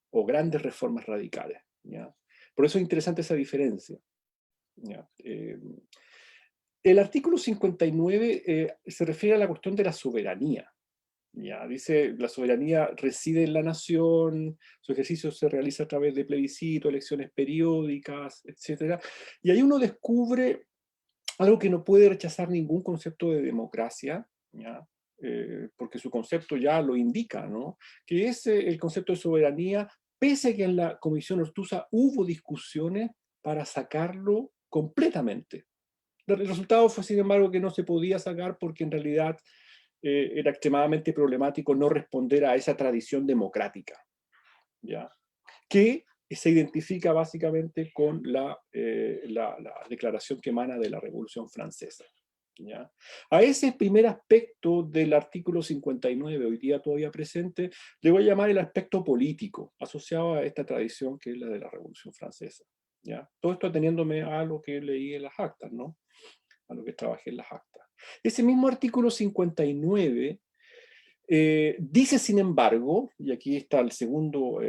O grandes reformas radicales, ¿ya? Por eso es interesante esa diferencia, ¿ya? El artículo 59 se refiere a la cuestión de la soberanía, ¿ya? Dice, la soberanía reside en la nación, su ejercicio se realiza a través de plebiscito, elecciones periódicas, etc. Y ahí uno descubre algo que no puede rechazar ningún concepto de democracia, ¿ya? Porque su concepto ya lo indica, ¿no? Que es el concepto de soberanía, pese a que en la Comisión Ortúzar hubo discusiones para sacarlo completamente. El resultado fue, sin embargo, que no se podía sacar porque en realidad era extremadamente problemático no responder a esa tradición democrática, ¿ya? Que se identifica básicamente con la declaración que emana de la Revolución Francesa, ¿ya? A ese primer aspecto del artículo 59, hoy día todavía presente, le voy a llamar el aspecto político, asociado a esta tradición que es la de la Revolución Francesa, ¿ya? Todo esto ateniéndome a lo que leí en las actas, ¿no? A lo que trabajé en las actas. Ese mismo artículo 59 dice, sin embargo, y aquí está el segundo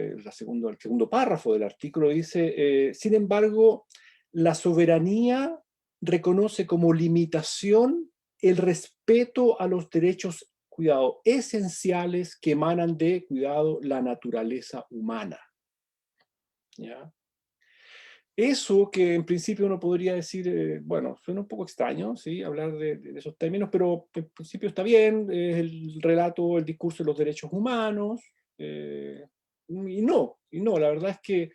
párrafo del artículo, dice, sin embargo, la soberanía reconoce como limitación el respeto a los derechos, cuidado, esenciales que emanan de, cuidado, la naturaleza humana. ¿Ya? Eso que en principio uno podría decir, bueno, suena un poco extraño, ¿sí? Hablar de esos términos, pero en principio está bien, es el relato, el discurso de los derechos humanos, y no, la verdad es que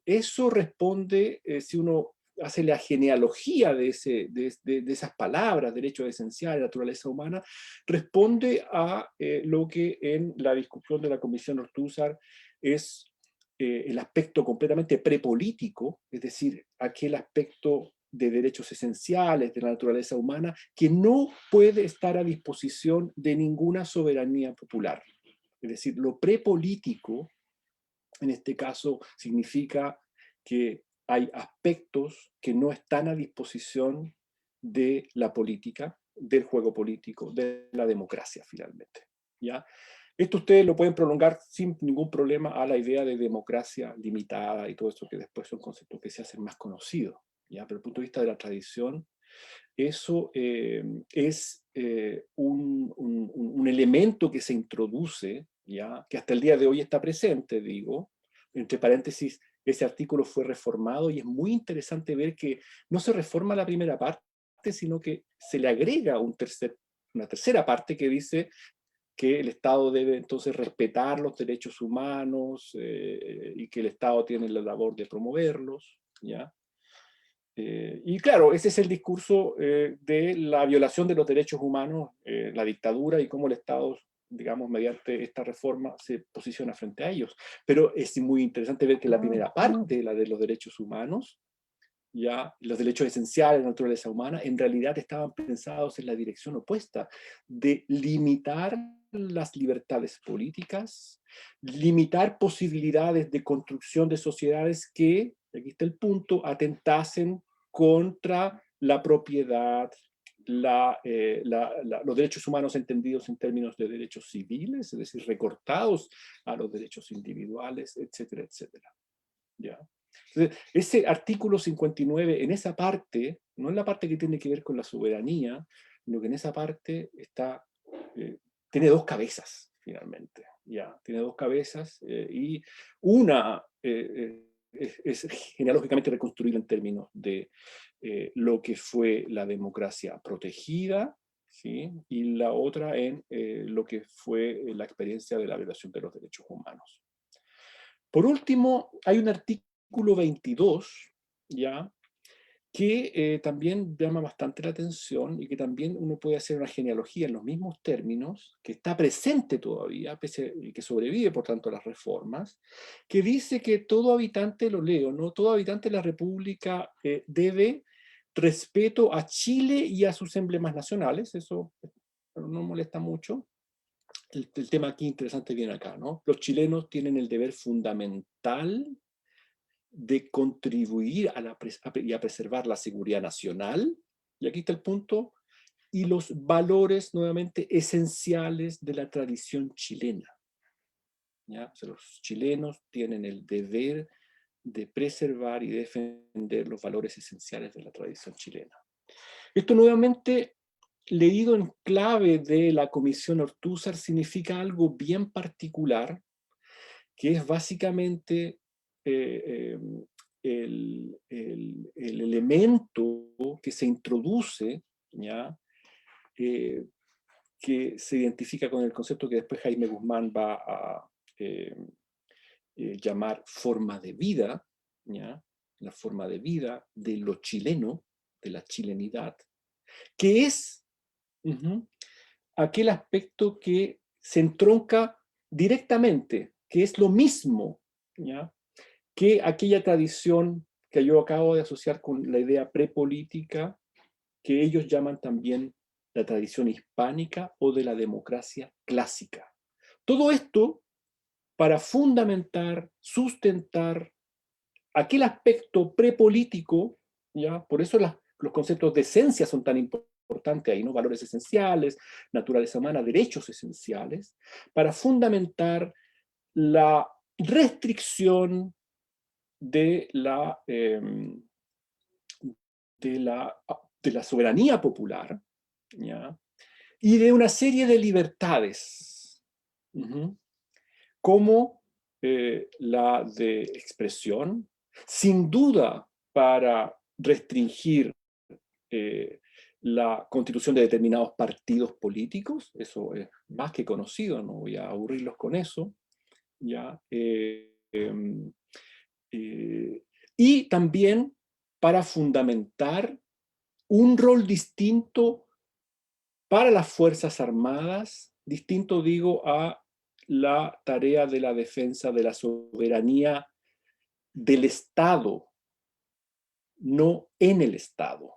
eso responde, si uno hace la genealogía de esas palabras, derechos esenciales, naturaleza humana, responde a lo que en la discusión de la Comisión Ortúzar es el aspecto completamente prepolítico, es decir, aquel aspecto de derechos esenciales de la naturaleza humana que no puede estar a disposición de ninguna soberanía popular. Es decir, lo prepolítico, en este caso, significa que hay aspectos que no están a disposición de la política, del juego político, de la democracia, finalmente. ¿Ya? Esto ustedes lo pueden prolongar sin ningún problema a la idea de democracia limitada y todo eso que después son conceptos que se hacen más conocidos. ¿Ya? Pero desde el punto de vista de la tradición, eso es un elemento que se introduce, ¿ya? Que hasta el día de hoy está presente, digo. Entre paréntesis, ese artículo fue reformado y es muy interesante ver que no se reforma la primera parte, sino que se le agrega una tercera parte que dice que el Estado debe entonces respetar los derechos humanos y que el Estado tiene la labor de promoverlos, ¿ya? Y claro, ese es el discurso de la violación de los derechos humanos, la dictadura y cómo el Estado, digamos, mediante esta reforma se posiciona frente a ellos. Pero es muy interesante ver que la primera parte, la de los derechos humanos, ya los derechos esenciales de la naturaleza humana, en realidad estaban pensados en la dirección opuesta, de limitar las libertades políticas, limitar posibilidades de construcción de sociedades que, aquí está el punto, atentasen contra la propiedad, los derechos humanos entendidos en términos de derechos civiles, es decir, recortados a los derechos individuales, etcétera, etcétera. ¿Ya? Entonces, ese artículo 59, en esa parte, no en la parte que tiene que ver con la soberanía, sino que en esa parte tiene dos cabezas, finalmente. ¿Ya? Tiene dos cabezas y una es genealógicamente reconstruida en términos de lo que fue la democracia protegida, ¿sí? Y la otra en lo que fue la experiencia de la violación de los derechos humanos. Por último, hay un artículo 22, ¿ya? Que también llama bastante la atención y que también uno puede hacer una genealogía en los mismos términos, que está presente todavía, y que sobrevive por tanto a las reformas, que dice que todo habitante, lo leo, ¿no? Todo habitante de la República debe respeto a Chile y a sus emblemas nacionales, eso no molesta mucho. El tema aquí interesante viene acá, ¿no? Los chilenos tienen el deber fundamental de contribuir y a preservar la seguridad nacional, y aquí está el punto, y los valores nuevamente esenciales de la tradición chilena. ¿Ya? O sea, los chilenos tienen el deber de preservar y defender los valores esenciales de la tradición chilena. Esto nuevamente, leído en clave de la Comisión Ortúzar, significa algo bien particular, que es básicamente el elemento que se introduce, ¿ya? Que se identifica con el concepto que después Jaime Guzmán va a llamar forma de vida, ¿ya? La forma de vida de lo chileno, de la chilenidad, que es aquel aspecto que se entronca directamente, que es lo mismo, ¿ya? Que aquella tradición que yo acabo de asociar con la idea prepolítica, que ellos llaman también la tradición hispánica o de la democracia clásica. Todo esto para fundamentar, sustentar aquel aspecto prepolítico, ¿ya? Por eso los conceptos de esencia son tan importantes ahí, ¿no? Valores esenciales, naturaleza humana, derechos esenciales, para fundamentar la restricción de la soberanía popular, ¿ya? Y de una serie de libertades, como la de expresión, sin duda para restringir la constitución de determinados partidos políticos, eso es más que conocido, no voy a aburrirlos con eso, ¿ya? Y también para fundamentar un rol distinto para las Fuerzas Armadas, distinto digo a la tarea de la defensa de la soberanía del Estado, no en el Estado,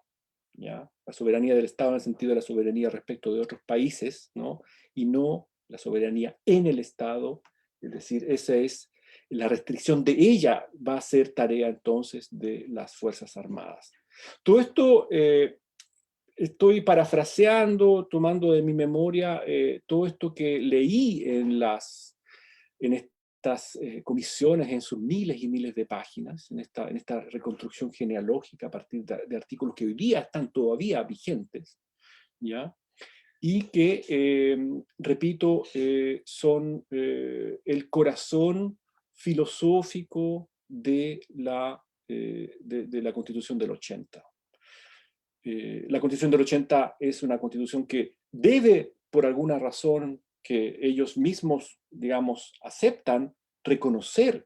¿ya? La soberanía del Estado en el sentido de la soberanía respecto de otros países, ¿no? Y no la soberanía en el Estado, es decir, esa es la restricción de ella, va a ser tarea entonces de las Fuerzas Armadas. Todo esto estoy parafraseando, tomando de mi memoria todo esto que leí en estas comisiones, en sus miles y miles de páginas, en esta reconstrucción genealógica a partir de artículos que hoy día están todavía vigentes, ¿ya? Y que, repito, son el corazón filosófico de la Constitución del 80. La Constitución del 80 es una Constitución que debe, por alguna razón que ellos mismos, digamos, aceptan, reconocer,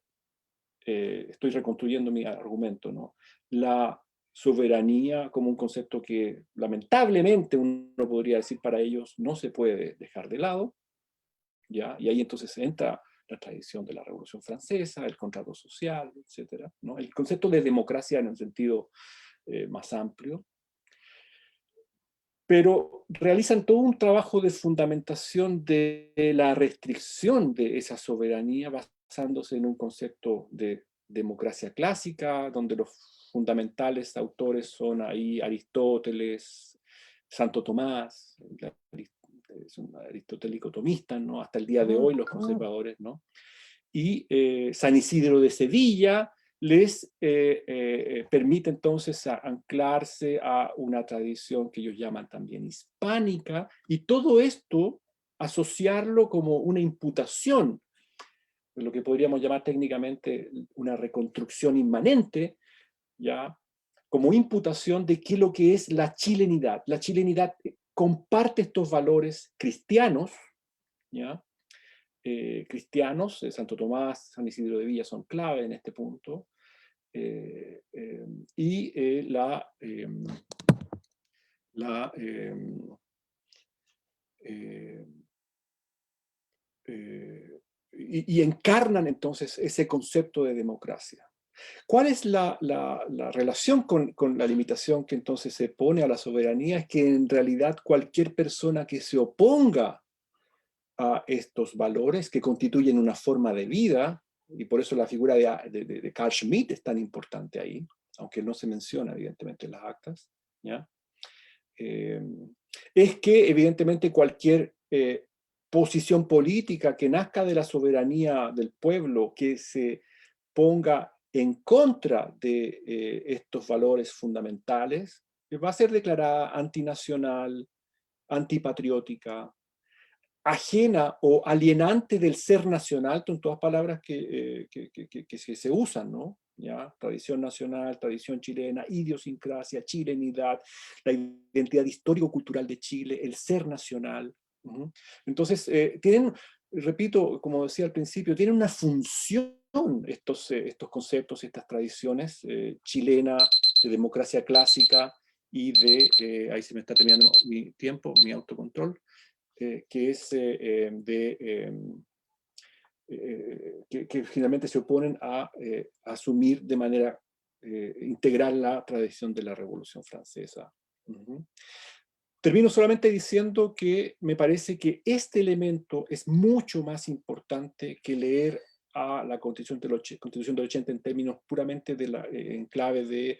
estoy reconstruyendo mi argumento, ¿no? La soberanía como un concepto que lamentablemente uno podría decir para ellos no se puede dejar de lado, ¿ya? Y ahí entonces entra la tradición de la Revolución Francesa, el contrato social, etcétera, ¿no? El concepto de democracia en un sentido más amplio. Pero realizan todo un trabajo de fundamentación de la restricción de esa soberanía basándose en un concepto de democracia clásica, donde los fundamentales autores son ahí Aristóteles, Santo Tomás, es un aristotélico tomista, ¿no? Hasta el día de hoy los conservadores, ¿no? Y San Isidro de Sevilla les permite entonces anclarse a una tradición que ellos llaman también hispánica, y todo esto asociarlo como una imputación, lo que podríamos llamar técnicamente una reconstrucción inmanente, ¿ya? Como imputación de qué es lo que es la chilenidad. La chilenidad comparte estos valores cristianos, ¿ya? Cristianos, Santo Tomás, San Isidro de Villa son clave en este punto, y encarnan entonces ese concepto de democracia. ¿Cuál es la relación con la limitación que entonces se pone a la soberanía? Es que en realidad cualquier persona que se oponga a estos valores que constituyen una forma de vida, y por eso la figura de Carl Schmitt es tan importante ahí, aunque no se menciona evidentemente en las actas, ¿ya? Es que evidentemente cualquier posición política que nazca de la soberanía del pueblo, que se ponga en contra de estos valores fundamentales, va a ser declarada antinacional, antipatriótica, ajena o alienante del ser nacional, son todas palabras que se usan, ¿no? ¿Ya? Tradición nacional, tradición chilena, idiosincrasia, chilenidad, la identidad histórico-cultural de Chile, el ser nacional. Entonces, tienen, repito, como decía al principio, tienen una función estos conceptos, estas tradiciones chilena, de democracia clásica y de, ahí se me está terminando mi tiempo, mi autocontrol, que es que finalmente se oponen a asumir de manera integral la tradición de la Revolución Francesa. Termino solamente diciendo que me parece que este elemento es mucho más importante que leer a la Constitución del 80 en términos puramente en clave de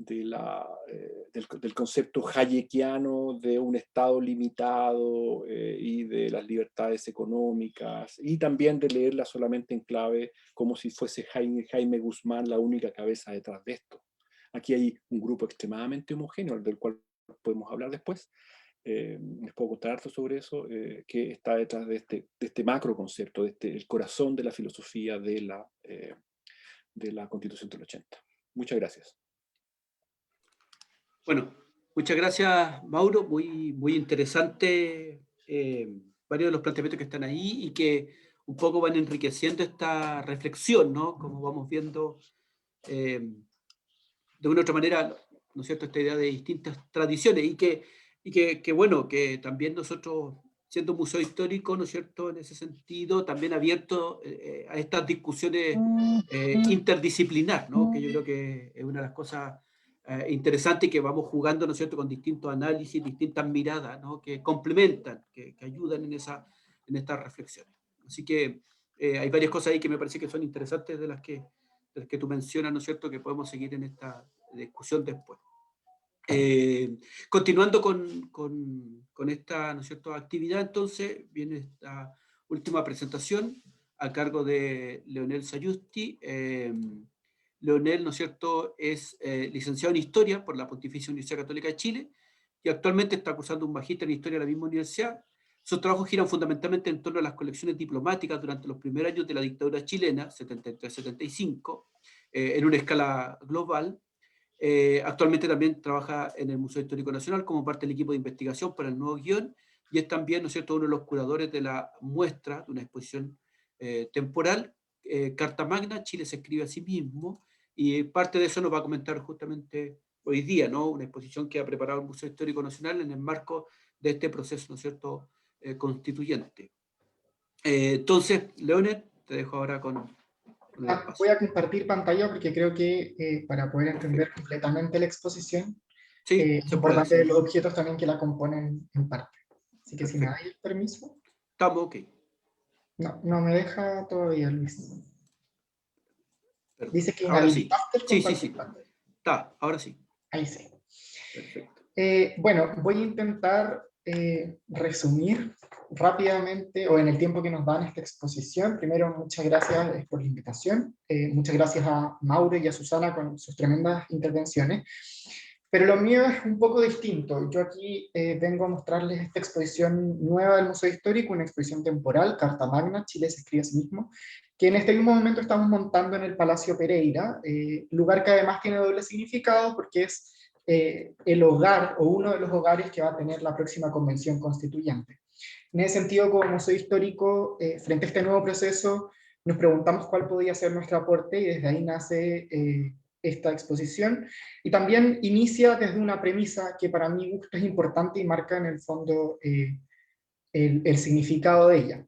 del concepto hayekiano de un Estado limitado y de las libertades económicas, y también de leerla solamente en clave como si fuese Jaime Guzmán la única cabeza detrás de esto. Aquí hay un grupo extremadamente homogéneo, del cual podemos hablar después. Les puedo contar harto sobre eso, que está detrás de este macro concepto, el corazón de la filosofía de la Constitución del 80. Muchas gracias. Bueno, muchas gracias, Mauro. Muy interesante varios de los planteamientos que están ahí y que un poco van enriqueciendo esta reflexión, ¿no? Como vamos viendo de una u otra manera, ¿no es cierto?, esta idea de distintas tradiciones y que bueno, que también nosotros, siendo un museo histórico, ¿no es cierto?, en ese sentido, también abierto a estas discusiones interdisciplinar, ¿no?, que yo creo que es una de las cosas interesantes que vamos jugando, ¿no es cierto?, con distintos análisis, distintas miradas, ¿no?, que complementan, que ayudan en estas reflexiones. Así que hay varias cosas ahí que me parece que son interesantes de las que tú mencionas, ¿no es cierto?, que podemos seguir en esta discusión después. Continuando con esta, ¿no es cierto?, actividad, entonces viene esta última presentación a cargo de Leonel Sayusti. Leonel, ¿no es cierto?, es licenciado en Historia por la Pontificia Universidad Católica de Chile y actualmente está cursando un magíster en Historia en la misma universidad. Sus trabajos giran fundamentalmente en torno a las colecciones diplomáticas durante los primeros años de la dictadura chilena, 73-75, en una escala global. Actualmente también trabaja en el Museo Histórico Nacional como parte del equipo de investigación para el nuevo guión y es también, ¿no es cierto?, uno de los curadores de la muestra de una exposición temporal, Carta Magna, Chile se escribe a sí mismo, y parte de eso nos va a comentar justamente hoy día, ¿no?, una exposición que ha preparado el Museo Histórico Nacional en el marco de este proceso, ¿no es cierto?, constituyente. Entonces, Leonel, te dejo ahora con el espacio. Voy a compartir pantalla porque creo que para poder entender completamente la exposición, Sí, es se puede, importante sí. ver los objetos también que la componen en parte. Así que si me Perfecto. dais permiso. Estamos ok. No me deja todavía, Luis. Perdón. Dice que Ahora sí. inhabilitaste el Sí, compartir sí. pantalla. Está, ahora sí. Ahí sí. Perfecto. Bueno, voy a intentar resumir rápidamente, o en el tiempo que nos dan esta exposición. Primero, muchas gracias por la invitación. Muchas gracias a Mauro y a Susana con sus tremendas intervenciones. Pero lo mío es un poco distinto. Yo aquí vengo a mostrarles esta exposición nueva del Museo Histórico, una exposición temporal, Carta Magna, Chile se escribe a sí mismo, que en este mismo momento estamos montando en el Palacio Pereira, lugar que además tiene doble significado porque es el hogar o uno de los hogares que va a tener la próxima convención constituyente. En ese sentido, como museo histórico, frente a este nuevo proceso, nos preguntamos cuál podía ser nuestro aporte y desde ahí nace esta exposición. Y también inicia desde una premisa que para mi gusto es importante y marca en el fondo el significado de ella.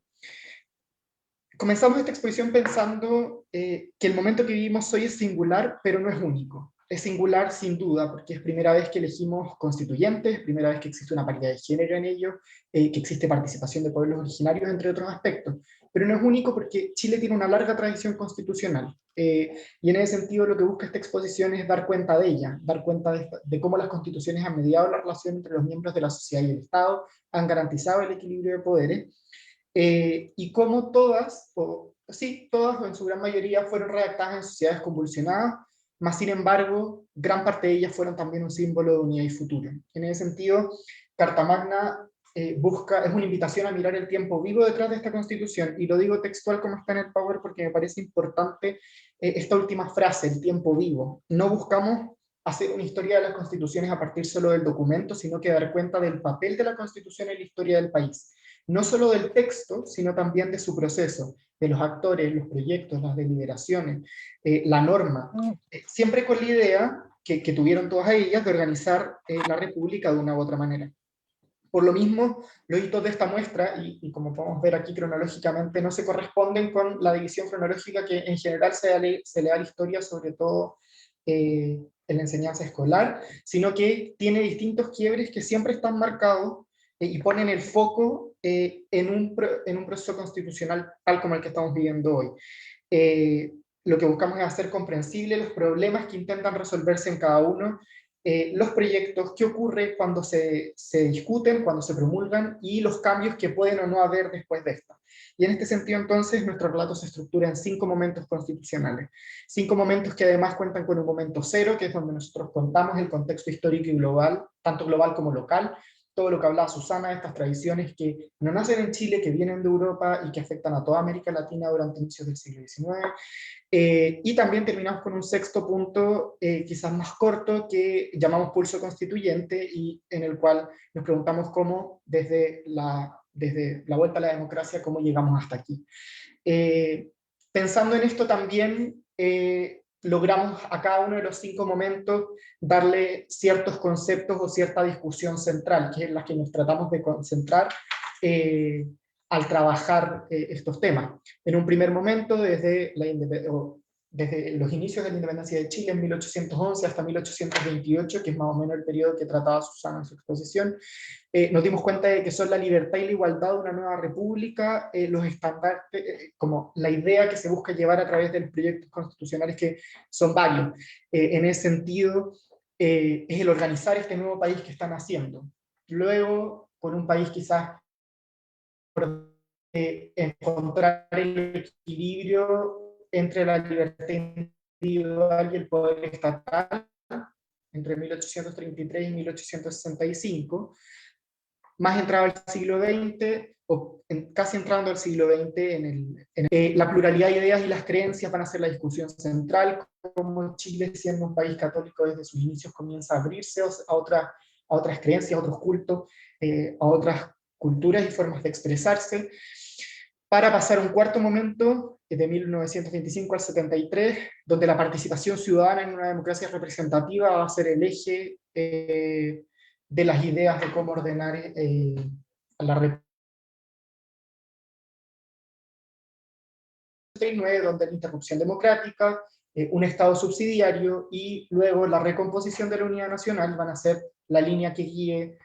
Comenzamos esta exposición pensando que el momento que vivimos hoy es singular, pero no es único. Es singular sin duda, porque es primera vez que elegimos constituyentes, primera vez que existe una paridad de género en ello, que existe participación de pueblos originarios, entre otros aspectos. Pero no es único porque Chile tiene una larga tradición constitucional. Y en ese sentido lo que busca esta exposición es dar cuenta de ella, dar cuenta de cómo las constituciones han mediado la relación entre los miembros de la sociedad y el Estado, han garantizado el equilibrio de poderes, y cómo todas, o en su gran mayoría, fueron redactadas en sociedades convulsionadas, mas sin embargo, gran parte de ellas fueron también un símbolo de unidad y futuro. En ese sentido, Carta Magna es una invitación a mirar el tiempo vivo detrás de esta Constitución, y lo digo textual como está en el Power porque me parece importante esta última frase, el tiempo vivo. No buscamos hacer una historia de las constituciones a partir solo del documento, sino que dar cuenta del papel de la Constitución en la historia del país. No solo del texto, sino también de su proceso, de los actores, los proyectos, las deliberaciones, la norma, siempre con la idea que tuvieron todas ellas de organizar la República de una u otra manera. Por lo mismo, los hitos de esta muestra, y como podemos ver aquí cronológicamente, no se corresponden con la división cronológica que en general se le da a la historia, sobre todo en la enseñanza escolar, sino que tiene distintos quiebres que siempre están marcados y ponen el foco en un proceso constitucional tal como el que estamos viviendo hoy. lo que buscamos es hacer comprensible los problemas que intentan resolverse en cada uno, los proyectos, qué ocurre cuando se discuten, cuando se promulgan, y los cambios que pueden o no haber después de esta. Y en este sentido, entonces, nuestro relato se estructura en 5 momentos constitucionales. 5 momentos que además cuentan con un momento cero, que es donde nosotros contamos el contexto histórico y global, tanto global como local, todo lo que hablaba Susana, estas tradiciones que no nacen en Chile, que vienen de Europa y que afectan a toda América Latina durante inicios del siglo XIX. Y también terminamos con un sexto punto, quizás más corto, que llamamos pulso constituyente, y en el cual nos preguntamos cómo, desde la vuelta a la democracia, cómo llegamos hasta aquí. Pensando en esto también, logramos a cada uno de los 5 momentos darle ciertos conceptos o cierta discusión central, que es la que nos tratamos de concentrar al trabajar estos temas. En un primer momento, desde los inicios de la independencia de Chile en 1811 hasta 1828, que es más o menos el periodo que trataba Susana en su exposición, nos dimos cuenta de que son la libertad y la igualdad de una nueva república, los estandartes, como la idea que se busca llevar a través de los proyectos constitucionales, que son varios. En ese sentido, es el organizar este nuevo país que están haciendo. Luego, con un país quizás encontrar el equilibrio entre la libertad individual y el poder estatal, entre 1833 y 1865, más entrado al siglo XX, o casi entrando al siglo XX, la pluralidad de ideas y las creencias van a ser la discusión central, como Chile, siendo un país católico desde sus inicios, comienza a abrirse a otras creencias, a otros cultos, a otras culturas y formas de expresarse, para pasar a un cuarto momento, de 1925 al 73, donde la participación ciudadana en una democracia representativa va a ser el eje de las ideas de cómo ordenar la república, donde la interrupción democrática, un Estado subsidiario y luego la recomposición de la unidad nacional van a ser la línea que guíe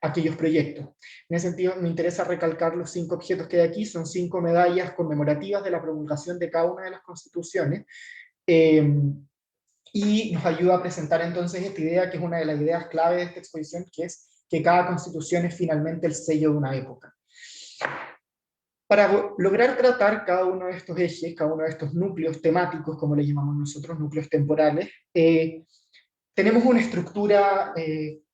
aquellos proyectos. En ese sentido, me interesa recalcar los 5 objetos que hay aquí, son 5 medallas conmemorativas de la promulgación de cada una de las constituciones, y nos ayuda a presentar entonces esta idea, que es una de las ideas clave de esta exposición, que es que cada constitución es finalmente el sello de una época. Para lograr tratar cada uno de estos ejes, cada uno de estos núcleos temáticos, como le llamamos nosotros, núcleos temporales, tenemos una estructura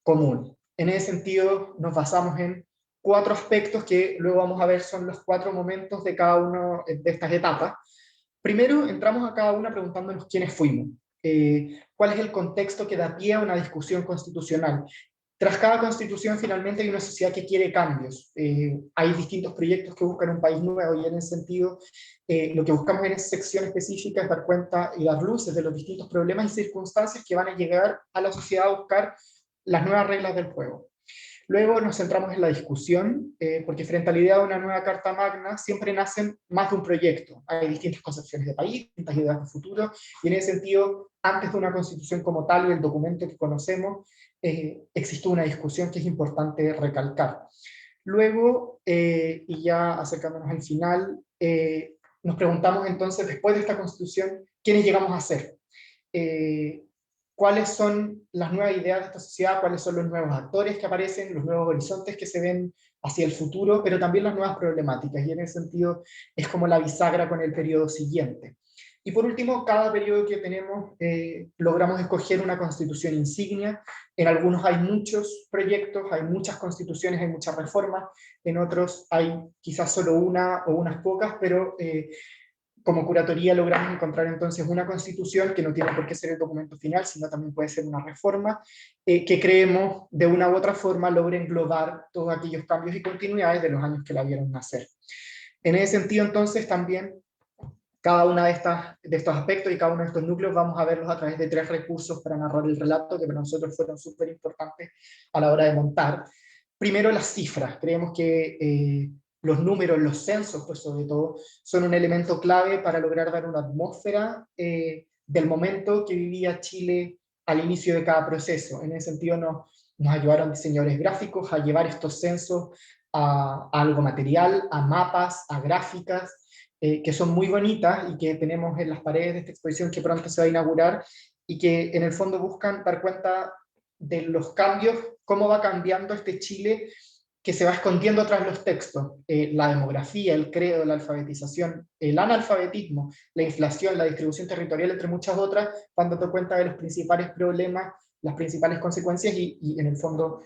común. En ese sentido, nos basamos en 4 aspectos que luego vamos a ver son los 4 momentos de cada una de estas etapas. Primero, entramos a cada una preguntándonos quiénes fuimos, cuál es el contexto que da pie a una discusión constitucional. Tras cada constitución, finalmente, hay una sociedad que quiere cambios. Hay distintos proyectos que buscan un país nuevo, y en ese sentido, lo que buscamos en esa sección específica es dar cuenta y dar luces de los distintos problemas y circunstancias que van a llegar a la sociedad a buscar las nuevas reglas del juego. Luego nos centramos en la discusión, porque frente a la idea de una nueva Carta Magna, siempre nacen más de un proyecto. Hay distintas concepciones de país, distintas ideas de futuro, y en ese sentido, antes de una constitución como tal y el documento que conocemos, existe una discusión que es importante recalcar. Luego, y ya acercándonos al final, nos preguntamos entonces, después de esta constitución, ¿quiénes llegamos a ser? ¿Cuáles son las nuevas ideas de esta sociedad? ¿Cuáles son los nuevos actores que aparecen, los nuevos horizontes que se ven hacia el futuro, pero también las nuevas problemáticas? Y en ese sentido es como la bisagra con el periodo siguiente. Y por último, cada periodo que tenemos, logramos escoger una constitución insignia. En algunos hay muchos proyectos, hay muchas constituciones, hay muchas reformas. En otros hay quizás solo una o unas pocas, pero como curatoría logramos encontrar entonces una constitución que no tiene por qué ser el documento final, sino también puede ser una reforma, que creemos de una u otra forma logre englobar todos aquellos cambios y continuidades de los años que la vieron nacer. En ese sentido entonces también cada uno de estos aspectos y cada uno de estos núcleos vamos a verlos a través de 3 recursos para narrar el relato, que para nosotros fueron súper importantes a la hora de montar. Primero, las cifras. Creemos que los números, los censos, pues sobre todo, son un elemento clave para lograr dar una atmósfera del momento que vivía Chile al inicio de cada proceso. En ese sentido nos ayudaron diseñadores gráficos a llevar estos censos a algo material, a mapas, a gráficas, que son muy bonitas y que tenemos en las paredes de esta exposición que pronto se va a inaugurar, y que en el fondo buscan dar cuenta de los cambios, cómo va cambiando este Chile que se va escondiendo tras los textos. La demografía, el credo, la alfabetización, el analfabetismo, la inflación, la distribución territorial, entre muchas otras, van dando cuenta de los principales problemas, las principales consecuencias y en el fondo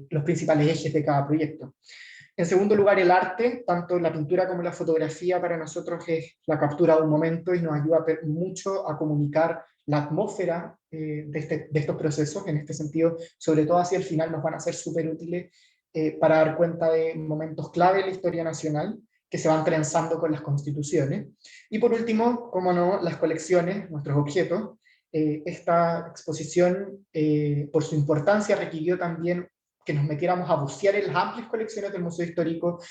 los principales ejes de cada proyecto. En segundo lugar, el arte, tanto la pintura como la fotografía para nosotros es la captura de un momento y nos ayuda mucho a comunicar la atmósfera de estos procesos. En este sentido, sobre todo hacia el final, nos van a ser súper útiles para dar cuenta de momentos clave en la historia nacional que se van trenzando con las constituciones. Y por último, como no, las colecciones, nuestros objetos. Esta exposición, por su importancia, requirió también que nos metiéramos a bucear en las amplias colecciones del Museo Histórico.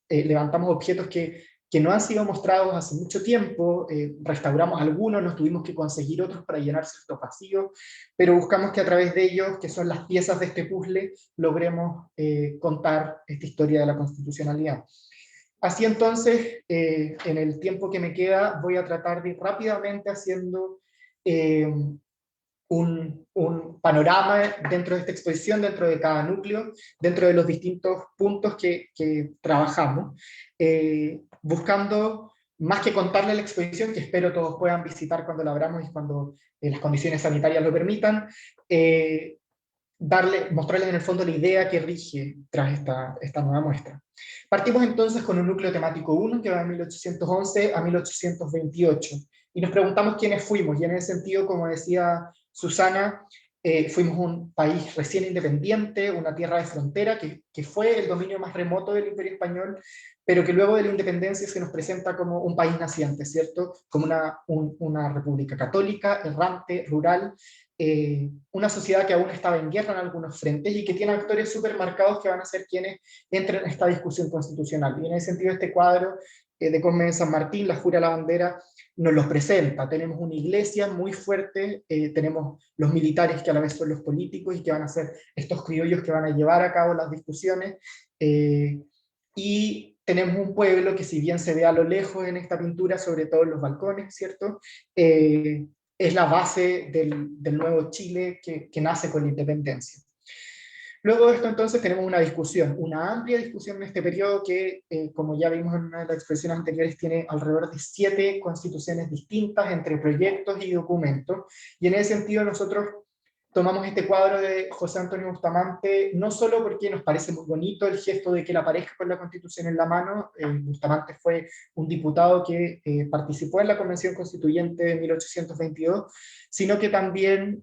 Levantamos objetos que no han sido mostrados hace mucho tiempo, restauramos algunos, nos tuvimos que conseguir otros para llenar ciertos vacíos, pero buscamos que a través de ellos, que son las piezas de este puzzle, logremos contar esta historia de la constitucionalidad. Así entonces, en el tiempo que me queda, voy a tratar de ir rápidamente haciendo un panorama dentro de esta exposición, dentro de cada núcleo, dentro de los distintos puntos que trabajamos, buscando, más que contarle la exposición, que espero todos puedan visitar cuando la abramos y cuando las condiciones sanitarias lo permitan, mostrarles en el fondo la idea que rige tras esta nueva muestra. Partimos entonces con un núcleo temático 1 que va de 1811 a 1828, y nos preguntamos quiénes fuimos, y en ese sentido, como decía Susana, fuimos un país recién independiente, una tierra de frontera, que fue el dominio más remoto del Imperio Español, pero que luego de la independencia se nos presenta como un país naciente, ¿cierto? Como una república católica, errante, rural, una sociedad que aún estaba en guerra en algunos frentes y que tiene actores súper marcados que van a ser quienes entren en esta discusión constitucional. Y en ese sentido este cuadro de Cosme de San Martín, La Jura a la Bandera, nos los presenta. Tenemos una iglesia muy fuerte, tenemos los militares que a la vez son los políticos y que van a ser estos criollos que van a llevar a cabo las discusiones, y tenemos un pueblo que, si bien se ve a lo lejos en esta pintura, sobre todo en los balcones, ¿cierto? Es la base del nuevo Chile que nace con la independencia. Luego de esto entonces tenemos una discusión, una amplia discusión en este periodo que, como ya vimos en una de las expresiones anteriores, tiene alrededor de 7 constituciones distintas entre proyectos y documentos, y en ese sentido nosotros tomamos este cuadro de José Antonio Bustamante, no solo porque nos parece muy bonito el gesto de que él aparezca con la Constitución en la mano. Bustamante fue un diputado que participó en la Convención Constituyente de 1822, sino que también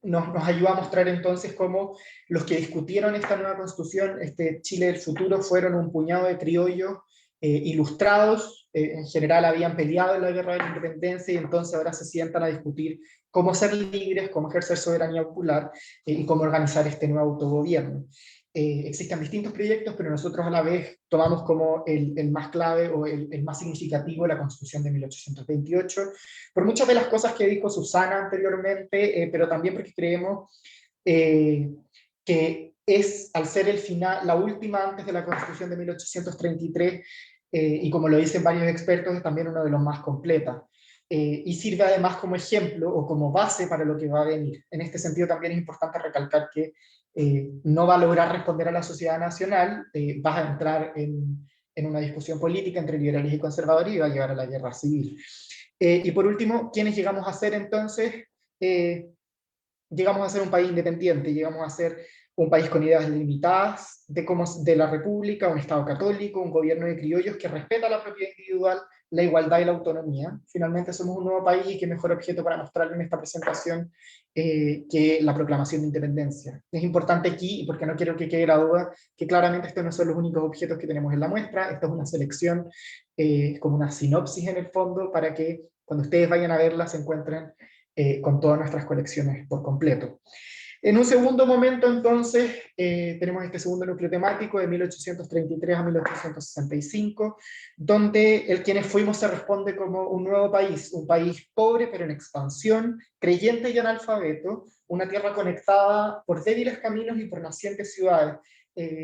nos ayuda a mostrar entonces cómo los que discutieron esta nueva Constitución, este Chile del futuro, fueron un puñado de criollos ilustrados, en general habían peleado en la guerra de la independencia, y entonces ahora se sientan a discutir cómo ser libres, cómo ejercer soberanía popular y cómo organizar este nuevo autogobierno. Existen distintos proyectos, pero nosotros a la vez tomamos como el más clave o el más significativo la Constitución de 1828, por muchas de las cosas que dijo Susana anteriormente, pero también porque creemos que es, al ser el final, la última antes de la Constitución de 1833, y como lo dicen varios expertos, es también uno de los más completas. Y sirve además como ejemplo o como base para lo que va a venir. En este sentido también es importante recalcar que no va a lograr responder a la sociedad nacional, vas a entrar en una discusión política entre liberales y conservadores y va a llevar a la guerra civil. Y por último, ¿quiénes llegamos a ser entonces? Llegamos a ser un país independiente, llegamos a ser un país con ideas limitadas de la república, un Estado católico, un gobierno de criollos que respeta la propiedad individual, la igualdad y la autonomía. Finalmente somos un nuevo país, y qué mejor objeto para mostrarlo en esta presentación que la proclamación de independencia. Es importante aquí, porque no quiero que quede la duda, que claramente estos no son los únicos objetos que tenemos en la muestra. Esta es una selección, como una sinopsis en el fondo, para que cuando ustedes vayan a verla se encuentren con todas nuestras colecciones por completo. En un segundo momento, entonces, tenemos este segundo núcleo temático de 1833 a 1865, donde el quienes fuimos se responde como un nuevo país, un país pobre pero en expansión, creyente y analfabeto, una tierra conectada por débiles caminos y por nacientes ciudades,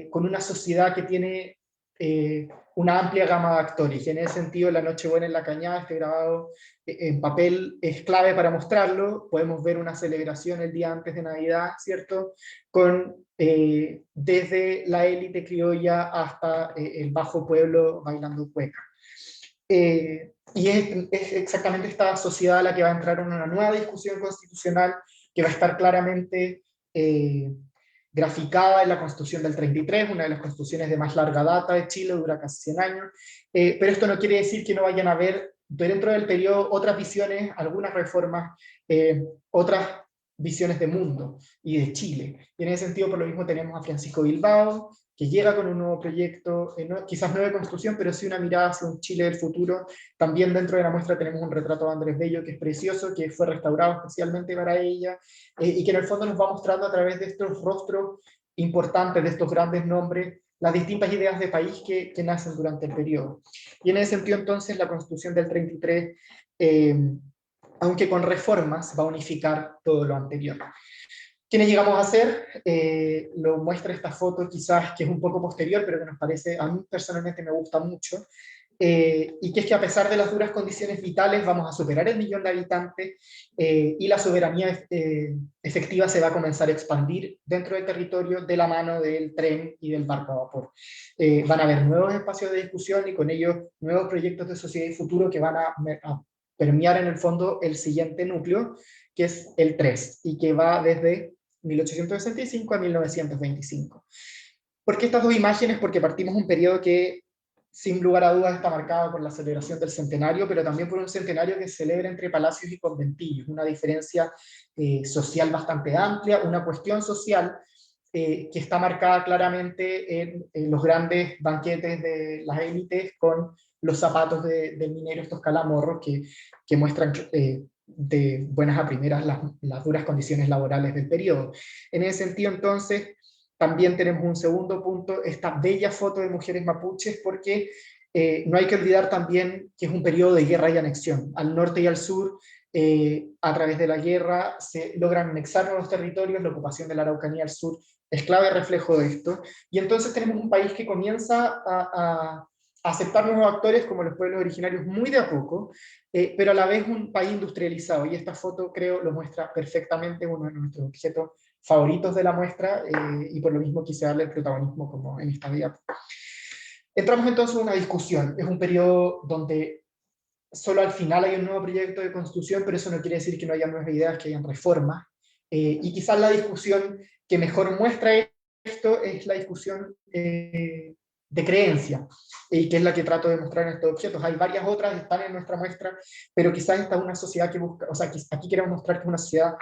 con una sociedad que tiene una amplia gama de actores, y en ese sentido La Nochebuena en la Cañada, este grabado en papel, es clave para mostrarlo. Podemos ver una celebración el día antes de Navidad, ¿cierto?, con desde la élite criolla hasta el bajo pueblo bailando cueca. Y es exactamente esta sociedad la que va a entrar en una nueva discusión constitucional que va a estar claramente graficada en la Constitución del 33, una de las constituciones de más larga data de Chile, dura casi 100 años, pero esto no quiere decir que no vayan a haber dentro del periodo otras visiones, algunas reformas, otras visiones de mundo y de Chile. Y en ese sentido, por lo mismo, tenemos a Francisco Bilbao, que llega con un nuevo proyecto, quizás no de construcción, pero sí una mirada hacia un Chile del futuro. También dentro de la muestra tenemos un retrato de Andrés Bello, que es precioso, que fue restaurado especialmente para ella, y que en el fondo nos va mostrando a través de estos rostros importantes, de estos grandes nombres, las distintas ideas de país que nacen durante el periodo. Y en ese sentido, entonces, la Constitución del 33, aunque con reformas, va a unificar todo lo anterior. ¿Quiénes llegamos a ser? Lo muestra esta foto, quizás que es un poco posterior, pero que nos parece, a mí personalmente me gusta mucho, y que es que a pesar de las duras condiciones vitales vamos a superar el 1.000.000 de habitantes, y la soberanía efectiva se va a comenzar a expandir dentro del territorio de la mano del tren y del barco a vapor. Van a haber nuevos espacios de discusión y con ellos nuevos proyectos de sociedad y futuro que van a permear en el fondo el siguiente núcleo, que es el 3, y que va desde 1865 a 1925. ¿Por qué estas dos imágenes? Porque partimos un periodo que, sin lugar a dudas, está marcado por la celebración del centenario, pero también por un centenario que se celebra entre palacios y conventillos, una diferencia social bastante amplia, una cuestión social que está marcada claramente en los grandes banquetes de las élites, con los zapatos del minero, estos calamorros que muestran de buenas a primeras las duras condiciones laborales del periodo. En ese sentido, entonces, también tenemos un segundo punto, esta bella foto de mujeres mapuches, porque no hay que olvidar también que es un periodo de guerra y anexión. Al norte y al sur, a través de la guerra, se logran anexar nuevos territorios, la ocupación de la Araucanía al sur es clave reflejo de esto, y entonces tenemos un país que comienza a aceptar nuevos actores como los pueblos originarios muy de a poco, pero a la vez un país industrializado, y esta foto creo lo muestra perfectamente, uno de nuestros objetos favoritos de la muestra, y por lo mismo quise darle el protagonismo como en esta diapositiva. Entramos entonces en una discusión, es un periodo donde solo al final hay un nuevo proyecto de constitución, pero eso no quiere decir que no haya nuevas ideas, que hayan reformas, y quizás la discusión que mejor muestra esto es la discusión de creencia, que es la que trato de mostrar en estos objetos. Hay varias otras, están en nuestra muestra, pero quizás esta es una sociedad que busca, o sea, aquí queremos mostrar que es una sociedad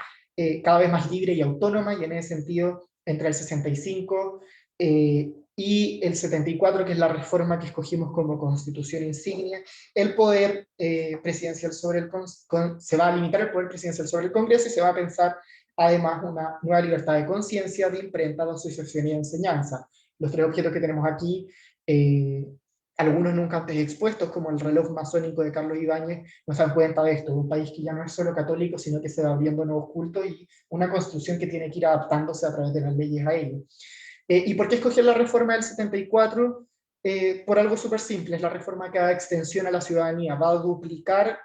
cada vez más libre y autónoma, y en ese sentido, entre el 65 y el 74, que es la reforma que escogimos como constitución insignia, el poder presidencial sobre se va a limitar el poder presidencial sobre el Congreso, y se va a pensar además una nueva libertad de conciencia, de imprenta, de asociación y de enseñanza. Los tres objetos que tenemos aquí, algunos nunca antes expuestos, como el reloj masónico de Carlos Ibáñez, nos dan cuenta de esto, un país que ya no es solo católico, sino que se va abriendo nuevos cultos, y una constitución que tiene que ir adaptándose a través de las leyes a ello. ¿Y por qué escoger la reforma del 74? Por algo súper simple, es la reforma que da extensión a la ciudadanía, va a duplicar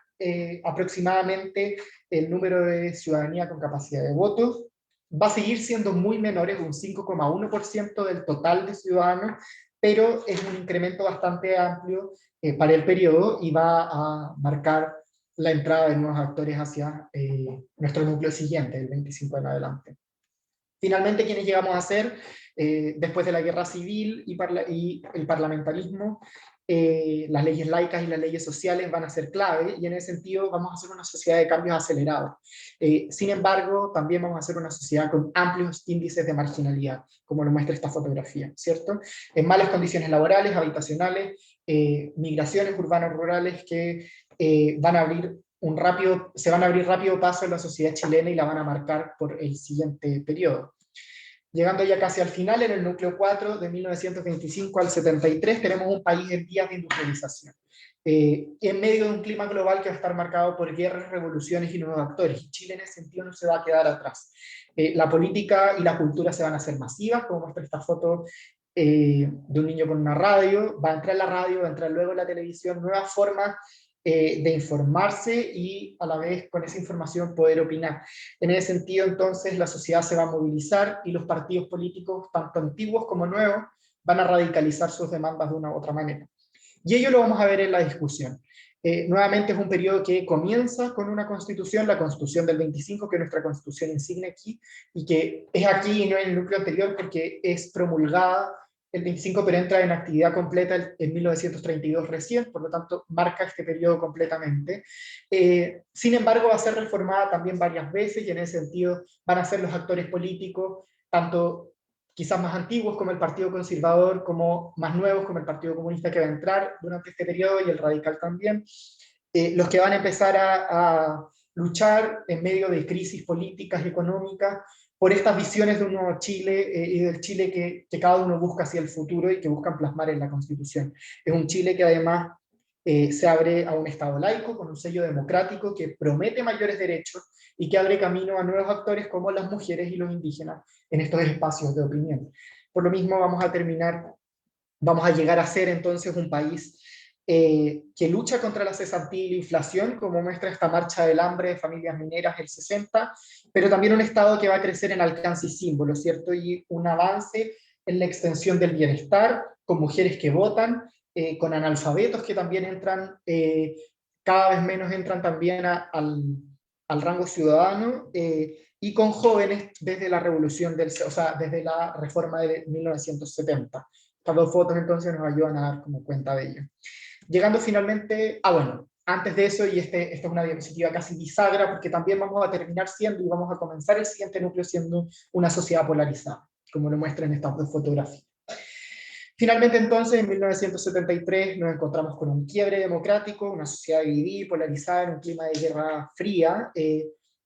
aproximadamente el número de ciudadanía con capacidad de votos, va a seguir siendo muy menor, es un 5,1% del total de ciudadanos, pero es un incremento bastante amplio para el periodo, y va a marcar la entrada de nuevos actores hacia nuestro núcleo siguiente, el 25 en adelante. Finalmente, ¿quiénes llegamos a ser? Después de la guerra civil y el parlamentarismo, las leyes laicas y las leyes sociales van a ser clave, y en ese sentido vamos a hacer una sociedad de cambios acelerados. Sin embargo, también vamos a hacer una sociedad con amplios índices de marginalidad, como lo muestra esta fotografía, ¿cierto? En malas condiciones laborales, habitacionales, migraciones urbanos-rurales que se van a abrir rápido paso en la sociedad chilena y la van a marcar por el siguiente periodo. Llegando ya casi al final, en el núcleo 4, de 1925 al 73, tenemos un país en vías de industrialización, en medio de un clima global que va a estar marcado por guerras, revoluciones y nuevos actores. Y Chile en ese sentido no se va a quedar atrás. La política y la cultura se van a hacer masivas, como muestra esta foto de un niño con una radio, va a entrar la radio, va a entrar luego la televisión, nuevas formas de informarse y a la vez con esa información poder opinar. En ese sentido, entonces, la sociedad se va a movilizar y los partidos políticos, tanto antiguos como nuevos, van a radicalizar sus demandas de una u otra manera. Y ello lo vamos a ver en la discusión. Nuevamente es un periodo que comienza con una constitución, la constitución del 25, que es nuestra constitución insignia aquí, y que es aquí y no en el núcleo anterior porque es promulgada el 25, pero entra en actividad completa en 1932 recién, por lo tanto marca este periodo completamente. Sin embargo, va a ser reformada también varias veces, y en ese sentido van a ser los actores políticos, tanto quizás más antiguos como el Partido Conservador, como más nuevos como el Partido Comunista, que va a entrar durante este periodo, y el Radical también, los que van a empezar a luchar en medio de crisis políticas y económicas por estas visiones de un nuevo Chile y del Chile que cada uno busca hacia el futuro y que buscan plasmar en la Constitución. Es un Chile que además se abre a un Estado laico con un sello democrático que promete mayores derechos y que abre camino a nuevos actores como las mujeres y los indígenas en estos espacios de opinión. Por lo mismo vamos a llegar a ser entonces un país que lucha contra la cesantía y la inflación, como muestra esta marcha del hambre de familias mineras del 60, pero también un Estado que va a crecer en alcance y símbolo, ¿cierto? Y un avance en la extensión del bienestar, con mujeres que votan, con analfabetos que también entran, cada vez menos entran también al rango ciudadano, y con jóvenes desde la revolución desde la reforma de 1970. Estas dos fotos entonces nos ayudan a dar como cuenta de ello. Llegando finalmente, bueno, antes de eso, y esta es una diapositiva casi bisagra, porque también vamos a terminar siendo, y vamos a comenzar el siguiente núcleo siendo una sociedad polarizada, como lo muestran estas dos fotografías. Finalmente entonces, en 1973 nos encontramos con un quiebre democrático, una sociedad dividida y polarizada en un clima de guerra fría,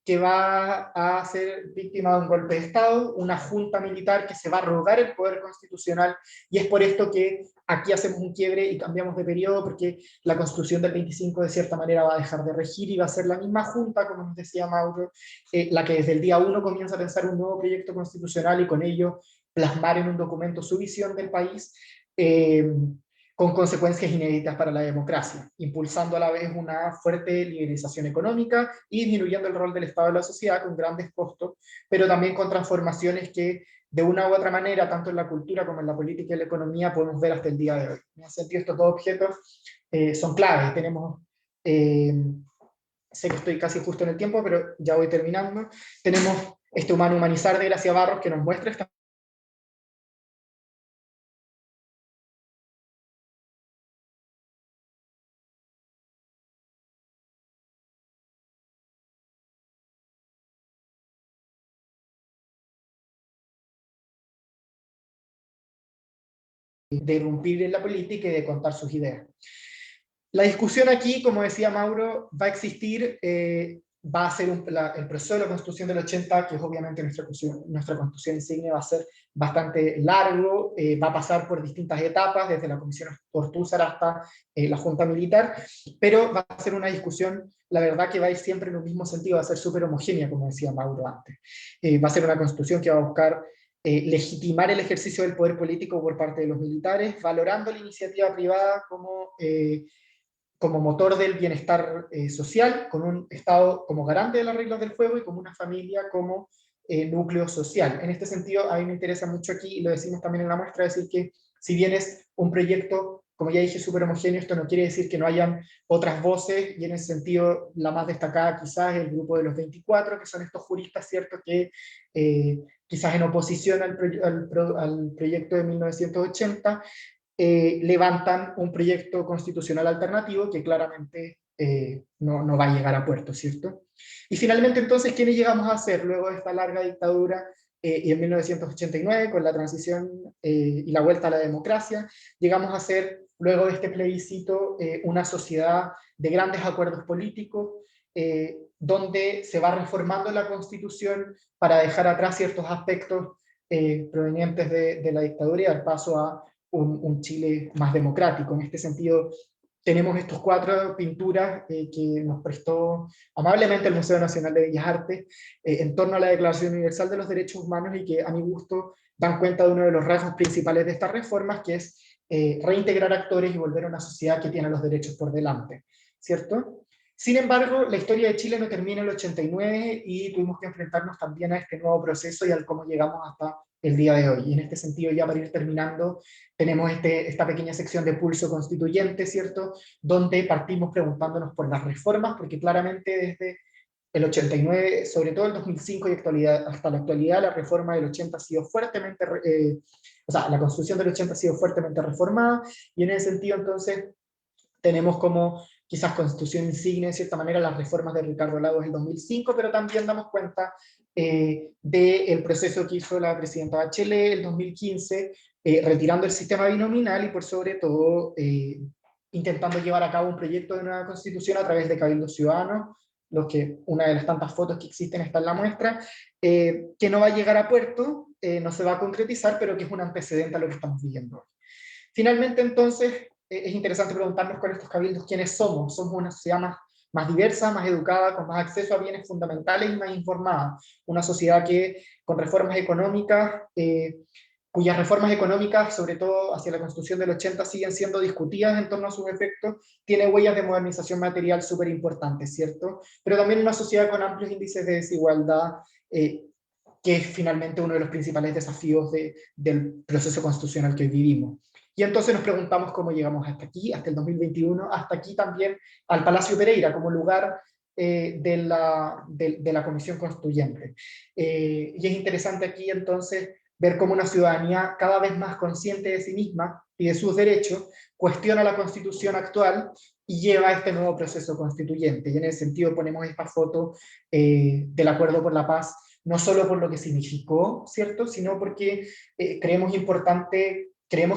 que va a ser víctima de un golpe de Estado, una junta militar que se va a arrogar el poder constitucional, y es por esto que aquí hacemos un quiebre y cambiamos de periodo, porque la Constitución del 25 de cierta manera va a dejar de regir y va a ser la misma junta, como nos decía Mauro, la que desde el día 1 comienza a pensar un nuevo proyecto constitucional y con ello plasmar en un documento su visión del país, con consecuencias inéditas para la democracia, impulsando a la vez una fuerte liberalización económica y disminuyendo el rol del Estado en la sociedad con grandes costos, pero también con transformaciones que de una u otra manera, tanto en la cultura como en la política y la economía, podemos ver hasta el día de hoy. En ese sentido, estos dos objetos son claves. Tenemos, sé que estoy casi justo en el tiempo, pero ya voy terminando. Tenemos este Humano Humanizar de Gracia Barros, que nos muestra esta de irrumpir en la política y de contar sus ideas. La discusión aquí, como decía Mauro, va a existir, va a ser el proceso de la Constitución del 80, que es obviamente nuestra Constitución insignia, va a ser bastante largo, va a pasar por distintas etapas, desde la Comisión Ortúzar hasta la Junta Militar, pero va a ser una discusión, la verdad, que va a ir siempre en un mismo sentido, va a ser súper homogénea, como decía Mauro antes. Va a ser una Constitución que va a buscar legitimar el ejercicio del poder político por parte de los militares, valorando la iniciativa privada como motor del bienestar social, con un Estado como garante de las reglas del juego y como una familia como núcleo social. En este sentido, a mí me interesa mucho aquí, y lo decimos también en la muestra, decir que si bien es un proyecto, como ya dije, súper homogéneo, esto no quiere decir que no hayan otras voces, y en ese sentido la más destacada quizás es el grupo de los 24, que son estos juristas, ¿cierto?, que quizás en oposición al proyecto de 1980, levantan un proyecto constitucional alternativo que claramente no va a llegar a puerto, ¿cierto? Y finalmente entonces, ¿quiénes llegamos a ser luego de esta larga dictadura y en 1989 con la transición y la vuelta a la democracia? Llegamos a ser, luego de este plebiscito, una sociedad de grandes acuerdos políticos, donde se va reformando la Constitución para dejar atrás ciertos aspectos provenientes de la dictadura y dar paso a un Chile más democrático. En este sentido, tenemos estos 4 pinturas que nos prestó amablemente el Museo Nacional de Bellas Artes en torno a la Declaración Universal de los Derechos Humanos, y que a mi gusto dan cuenta de uno de los rasgos principales de estas reformas, que es reintegrar actores y volver a una sociedad que tiene los derechos por delante, ¿cierto? Sin embargo, la historia de Chile no termina en el 89 y tuvimos que enfrentarnos también a este nuevo proceso y al cómo llegamos hasta el día de hoy. Y en este sentido, ya para ir terminando, tenemos esta pequeña sección de pulso constituyente, ¿cierto? Donde partimos preguntándonos por las reformas, porque claramente desde el 89, sobre todo el 2005 y hasta la actualidad, la reforma del 80 ha sido fuertemente, la Constitución del 80 ha sido fuertemente reformada, y en ese sentido, entonces, tenemos como quizás constitución insignia, de cierta manera, las reformas de Ricardo Lagos del 2005, pero también damos cuenta del proceso que hizo la presidenta Bachelet el 2015, retirando el sistema binominal y por sobre todo intentando llevar a cabo un proyecto de nueva constitución a través de cabildos ciudadanos, una de las tantas fotos que existen está en la muestra, que no va a llegar a puerto, no se va a concretizar, pero que es un antecedente a lo que estamos viviendo hoy. Finalmente, entonces, es interesante preguntarnos con estos cabildos quiénes somos. Somos una sociedad más diversa, más educada, con más acceso a bienes fundamentales y más informada. Una sociedad que, con reformas económicas, cuyas reformas económicas, sobre todo hacia la Constitución del 80, siguen siendo discutidas en torno a sus efectos, tiene huellas de modernización material súper importantes, ¿cierto? Pero también una sociedad con amplios índices de desigualdad, que es finalmente uno de los principales desafíos del proceso constitucional que vivimos. Y entonces nos preguntamos cómo llegamos hasta aquí, hasta el 2021, hasta aquí también al Palacio Pereira, como lugar de la Comisión Constituyente. Y es interesante aquí entonces ver cómo una ciudadanía cada vez más consciente de sí misma y de sus derechos cuestiona la Constitución actual y lleva a este nuevo proceso constituyente. Y en ese sentido ponemos esta foto del Acuerdo por la Paz, no solo por lo que significó, ¿cierto?, sino porque creemos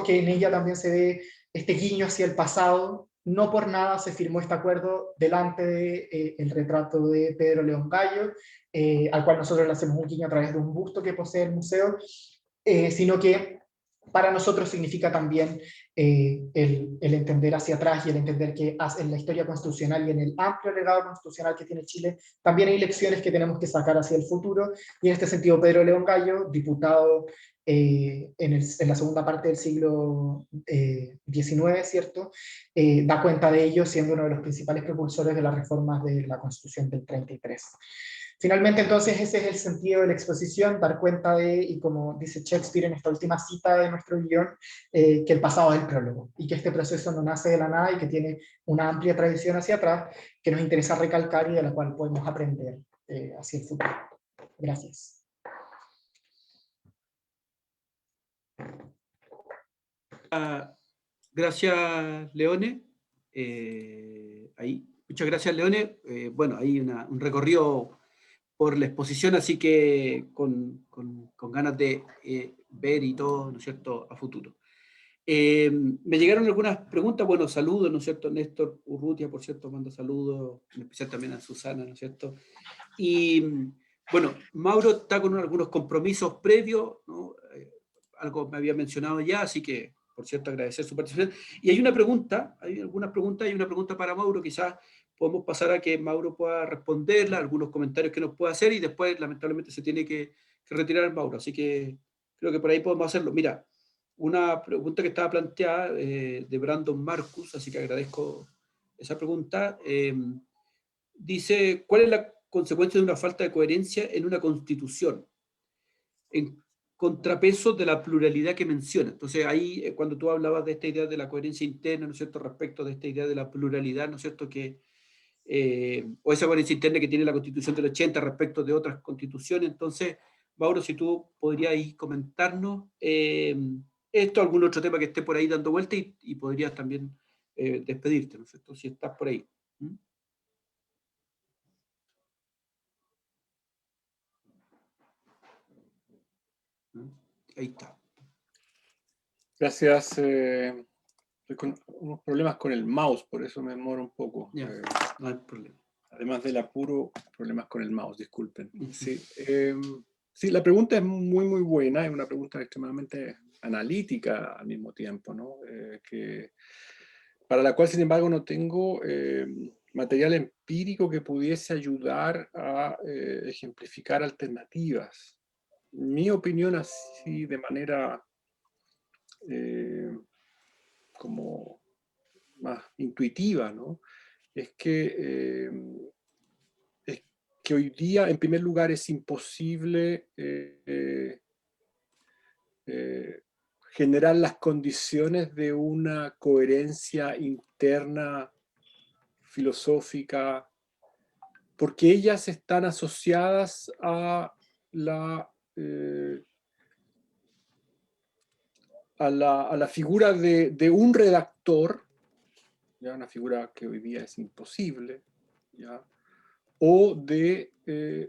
que en ella también se ve este guiño hacia el pasado. No por nada se firmó este acuerdo delante del retrato de Pedro León Gallo, al cual nosotros le hacemos un guiño a través de un busto que posee el museo, sino que para nosotros significa también el entender hacia atrás y el entender que en la historia constitucional y en el amplio legado constitucional que tiene Chile, también hay lecciones que tenemos que sacar hacia el futuro, y en este sentido Pedro León Gallo, diputado en la segunda parte del siglo XIX, ¿cierto?, da cuenta de ello, siendo uno de los principales propulsores de las reformas de la Constitución del 33. Finalmente, entonces, ese es el sentido de la exposición, dar cuenta y como dice Shakespeare en esta última cita de nuestro guión, que el pasado es el prólogo, y que este proceso no nace de la nada y que tiene una amplia tradición hacia atrás, que nos interesa recalcar y de la cual podemos aprender hacia el futuro. Gracias. Gracias, Leone. Muchas gracias, Leone. Bueno, hay un recorrido por la exposición, así que con ganas de ver y todo, ¿no es cierto?, a futuro. Me llegaron algunas preguntas, bueno, saludos, ¿no es cierto? Néstor Urrutia, por cierto, manda saludos, en especial también a Susana, ¿no es cierto? Y bueno, Mauro está con algunos compromisos previos, ¿no? Algo me había mencionado ya, así que, por cierto, agradecer su participación. Y hay una pregunta para Mauro, quizás podemos pasar a que Mauro pueda responderla, algunos comentarios que nos pueda hacer, y después, lamentablemente, se tiene que retirar Mauro, así que creo que por ahí podemos hacerlo. Mira, una pregunta que estaba planteada de Brandon Marcus, así que agradezco esa pregunta. Dice, ¿cuál es la consecuencia de una falta de coherencia en una constitución? En contrapeso de la pluralidad que menciona. Entonces ahí, cuando tú hablabas de esta idea de la coherencia interna, ¿no es cierto?, respecto de esta idea de la pluralidad, ¿no es cierto?, o esa coherencia interna que tiene la Constitución del 80 respecto de otras constituciones. Entonces, Mauro, si tú podrías comentarnos esto, algún otro tema que esté por ahí dando vuelta, y podrías también despedirte, ¿no es cierto?, si estás por ahí. Ahí está. Gracias. Estoy con unos problemas con el mouse, por eso me demoro un poco. No hay problema. Además del apuro, problemas con el mouse, disculpen. Sí, sí, la pregunta es muy, muy buena, es una pregunta extremadamente analítica al mismo tiempo, ¿no? Que para la cual, sin embargo, no tengo material empírico que pudiese ayudar a ejemplificar alternativas. Mi opinión, así de manera como más intuitiva, ¿no? Es que hoy día, en primer lugar, es imposible generar las condiciones de una coherencia interna filosófica, porque ellas están asociadas a la figura de un redactor, ¿ya? Una figura que hoy día es imposible, ¿ya? O de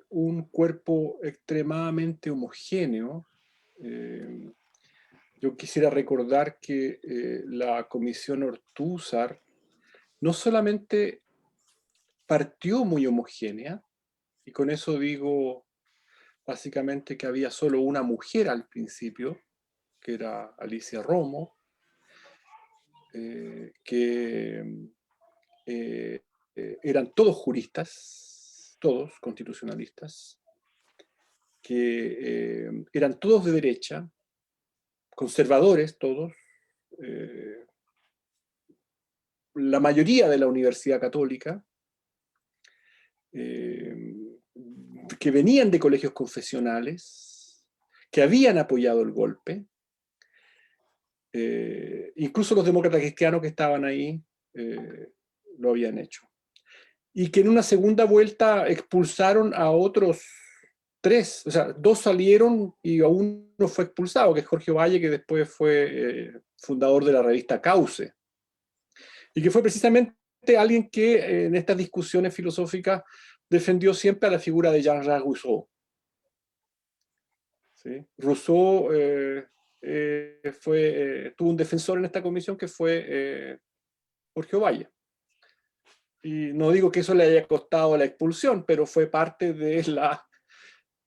un cuerpo extremadamente homogéneo. Yo quisiera recordar que la Comisión Ortúzar no solamente partió muy homogénea, y con eso digo básicamente que había solo una mujer al principio, que era Alicia Romo, que eran todos juristas, todos constitucionalistas, que eran todos de derecha, conservadores todos, la mayoría de la Universidad Católica, que venían de colegios confesionales, que habían apoyado el golpe, incluso los demócratas cristianos que estaban ahí lo habían hecho. Y que en una segunda vuelta expulsaron a otros 3, o sea, 2 salieron y uno fue expulsado, que es Jorge Valle, que después fue fundador de la revista Cauce, y que fue precisamente alguien que en estas discusiones filosóficas defendió siempre a la figura de Jean-Jacques Rousseau. ¿Sí? Rousseau tuvo un defensor en esta comisión que fue Jorge Valle. Y no digo que eso le haya costado la expulsión, pero fue parte de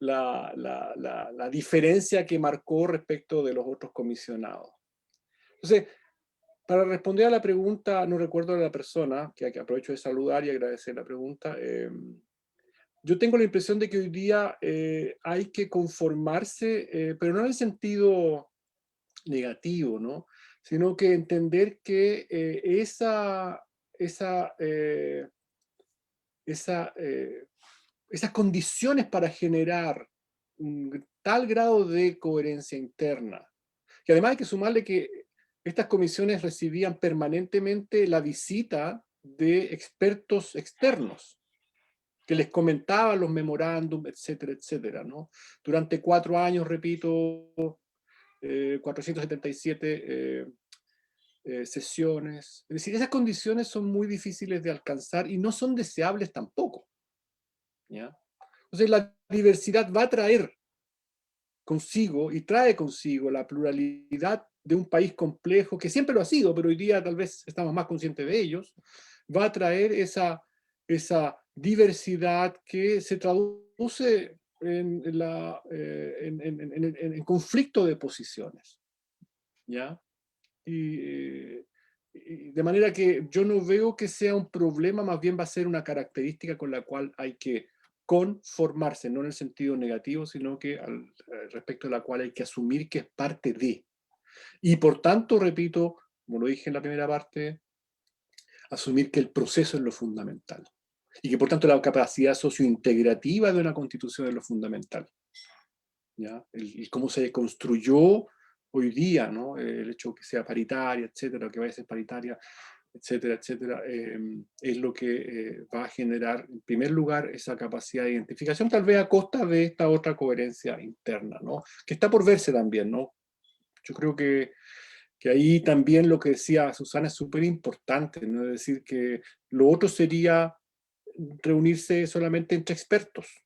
la diferencia que marcó respecto de los otros comisionados. Entonces, para responder a la pregunta, no recuerdo de la persona, que aprovecho de saludar y agradecer la pregunta, yo tengo la impresión de que hoy día hay que conformarse, pero no en el sentido negativo, ¿no? Sino que entender que esas condiciones para generar un tal grado de coherencia interna, que además hay que sumarle que estas comisiones recibían permanentemente la visita de expertos externos, que les comentaban los memorándum, etcétera, etcétera, ¿no? Durante 4 años, repito, 477 sesiones. Es decir, esas condiciones son muy difíciles de alcanzar y no son deseables tampoco, ¿ya? Entonces la diversidad va a traer consigo y trae consigo la pluralidad de un país complejo, que siempre lo ha sido, pero hoy día tal vez estamos más conscientes de ellos, va a traer esa diversidad que se traduce en conflicto de posiciones, ¿ya? Y de manera que yo no veo que sea un problema, más bien va a ser una característica con la cual hay que conformarse, no en el sentido negativo, sino que respecto a la cual hay que asumir que es parte de. Y por tanto, repito, como lo dije en la primera parte, asumir que el proceso es lo fundamental. Y que por tanto la capacidad sociointegrativa de una constitución es lo fundamental. ¿Ya? Y cómo se construyó hoy día, ¿no? El hecho que sea paritaria, etcétera, que vaya a ser paritaria, etcétera, etcétera, es lo que va a generar, en primer lugar, esa capacidad de identificación, tal vez a costa de esta otra coherencia interna, ¿no? Que está por verse también, ¿no? Yo creo que ahí también lo que decía Susana es súper importante, ¿no? Es decir, que lo otro sería reunirse solamente entre expertos,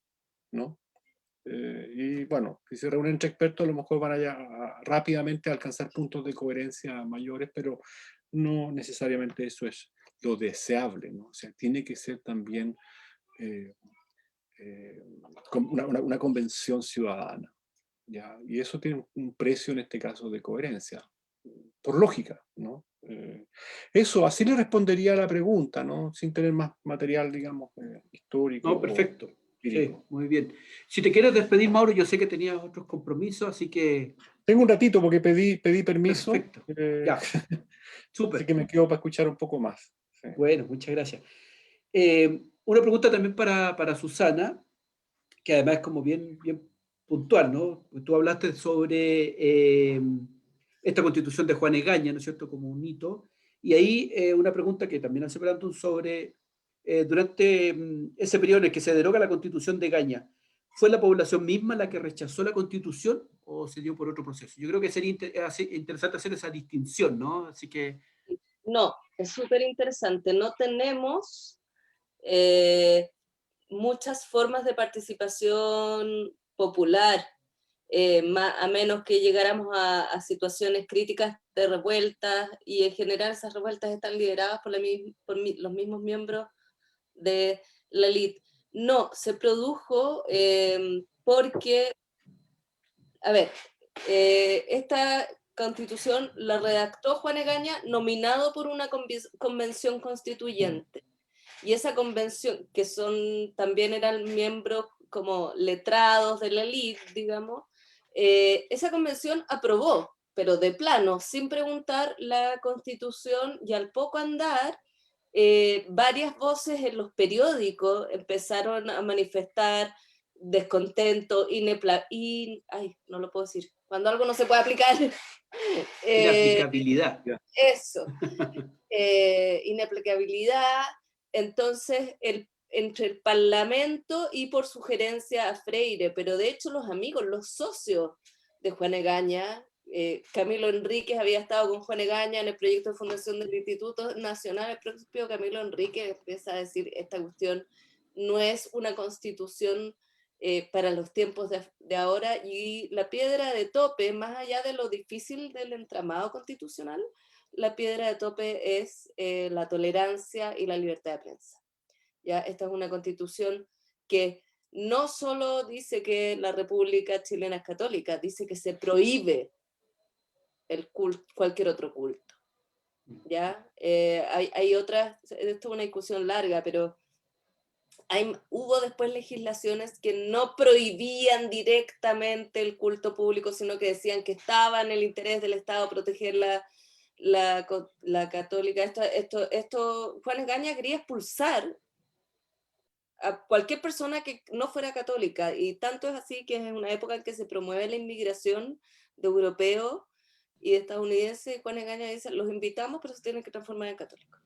¿no? Y bueno, si se reúnen entre expertos, a lo mejor van a rápidamente alcanzar puntos de coherencia mayores, pero no necesariamente eso es lo deseable, ¿no? O sea, tiene que ser también una convención ciudadana, ¿ya? Y eso tiene un precio en este caso de coherencia, por lógica, ¿no? Eso, así le respondería a la pregunta, ¿no? Sin tener más material, digamos, histórico. No, perfecto. Sí, empírico. muy bien. Si te quieres despedir, Mauro, yo sé que tenías otros compromisos, así que Tengo un ratito porque pedí permiso. perfecto. Ya, Así súper. que me quedo para escuchar un poco más. Sí. Bueno, muchas gracias. Una pregunta también para Susana, que además es como bien puntual, ¿no? Tú hablaste sobre esta constitución de Juan Egaña, ¿no es cierto?, como un hito, y ahí una pregunta que también hace Brandon sobre, durante ese periodo en el que se deroga la constitución de Egaña, ¿fue la población misma la que rechazó la constitución o se dio por otro proceso? Yo creo que sería interesante hacer esa distinción, ¿no? Así que... No, es súper interesante. No tenemos muchas formas de participación popular, a menos que llegáramos a situaciones críticas de revueltas, y en general esas revueltas están lideradas por los mismos miembros de la élite. No, se produjo porque, a ver, esta constitución la redactó Juan Egaña nominado por una convención constituyente. Y esa convención, que también eran miembros como letrados de la élite, digamos, esa convención aprobó, pero de plano, sin preguntar la constitución, y al poco andar, varias voces en los periódicos empezaron a manifestar descontento, no lo puedo decir, cuando algo no se puede aplicar. Inaplicabilidad. Eso, inaplicabilidad. Entonces, entre el Parlamento y por sugerencia a Freire, pero de hecho los amigos, los socios de Juan Egaña, Camilo Enríquez había estado con Juan Egaña en el proyecto de fundación del Instituto Nacional. El propio Camilo Enríquez empieza a decir, esta cuestión no es una constitución para los tiempos de ahora, y la piedra de tope, más allá de lo difícil del entramado constitucional, la piedra de tope es la tolerancia y la libertad de prensa. ¿Ya? Esta es una constitución que no solo dice que la República Chilena es católica, dice que se prohíbe cualquier otro culto. ¿Ya? Hay otras, esto es una discusión larga, pero hubo después legislaciones que no prohibían directamente el culto público, sino que decían que estaba en el interés del Estado proteger la católica. Esto Juan Egaña quería expulsar a cualquier persona que no fuera católica, y tanto es así que es una época en que se promueve la inmigración de europeos y de estadounidenses. Juan Egaña dice, los invitamos, pero se tienen que transformar en católicos.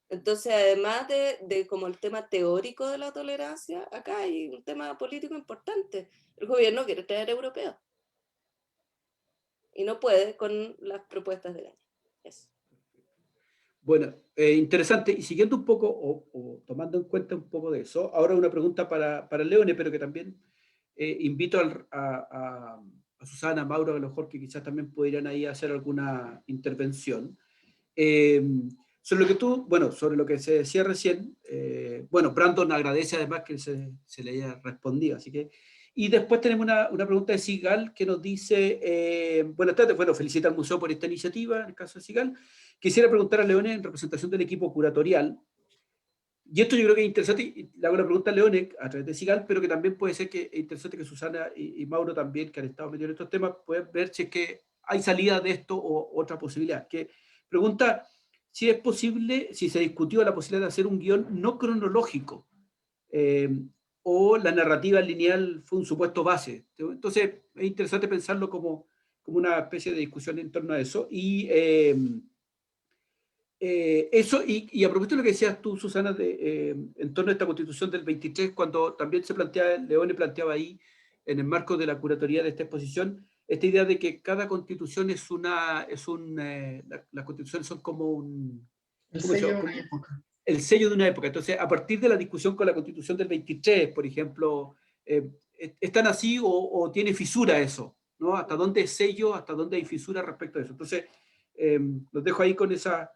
Entonces, además de como el tema teórico de la tolerancia, acá hay un tema político importante. El gobierno quiere traer europeos y no puede con las propuestas de Egaña. Eso. Bueno, interesante. Y siguiendo un poco, o tomando en cuenta un poco de eso, ahora una pregunta para Leone, pero que también invito a Susana, a Mauro, a lo mejor que quizás también pudieran ahí hacer alguna intervención. Sobre lo que sobre lo que se decía recién, bueno, Brandon agradece además que se le haya respondido, así que... Y después tenemos una pregunta de Sigal que nos dice, buenas tardes, bueno, felicita al museo por esta iniciativa, en el caso de Sigal. Quisiera preguntar a Leone en representación del equipo curatorial, y esto yo creo que es interesante, y le hago la pregunta a Leone a través de Sigal, pero que también puede ser que es interesante que Susana y Mauro también, que han estado metidos en estos temas, puedan ver si es que hay salida de esto o otra posibilidad. Que pregunta si es posible, si se discutió la posibilidad de hacer un guión no cronológico, o la narrativa lineal fue un supuesto base. Entonces es interesante pensarlo como una especie de discusión en torno a eso. Y eso, y a propósito de lo que decías tú, Susana, en torno a esta constitución del 23, cuando también Leone planteaba ahí, en el marco de la curatoría de esta exposición, esta idea de que cada constitución las constituciones son como El ¿cómo se sello llama? de una época. El sello de una época. Entonces, a partir de la discusión con la constitución del 23, por ejemplo, ¿están así o tiene fisura eso? ¿No? ¿Hasta dónde es sello? ¿Hasta dónde hay fisura respecto a eso? Entonces, los dejo ahí con esa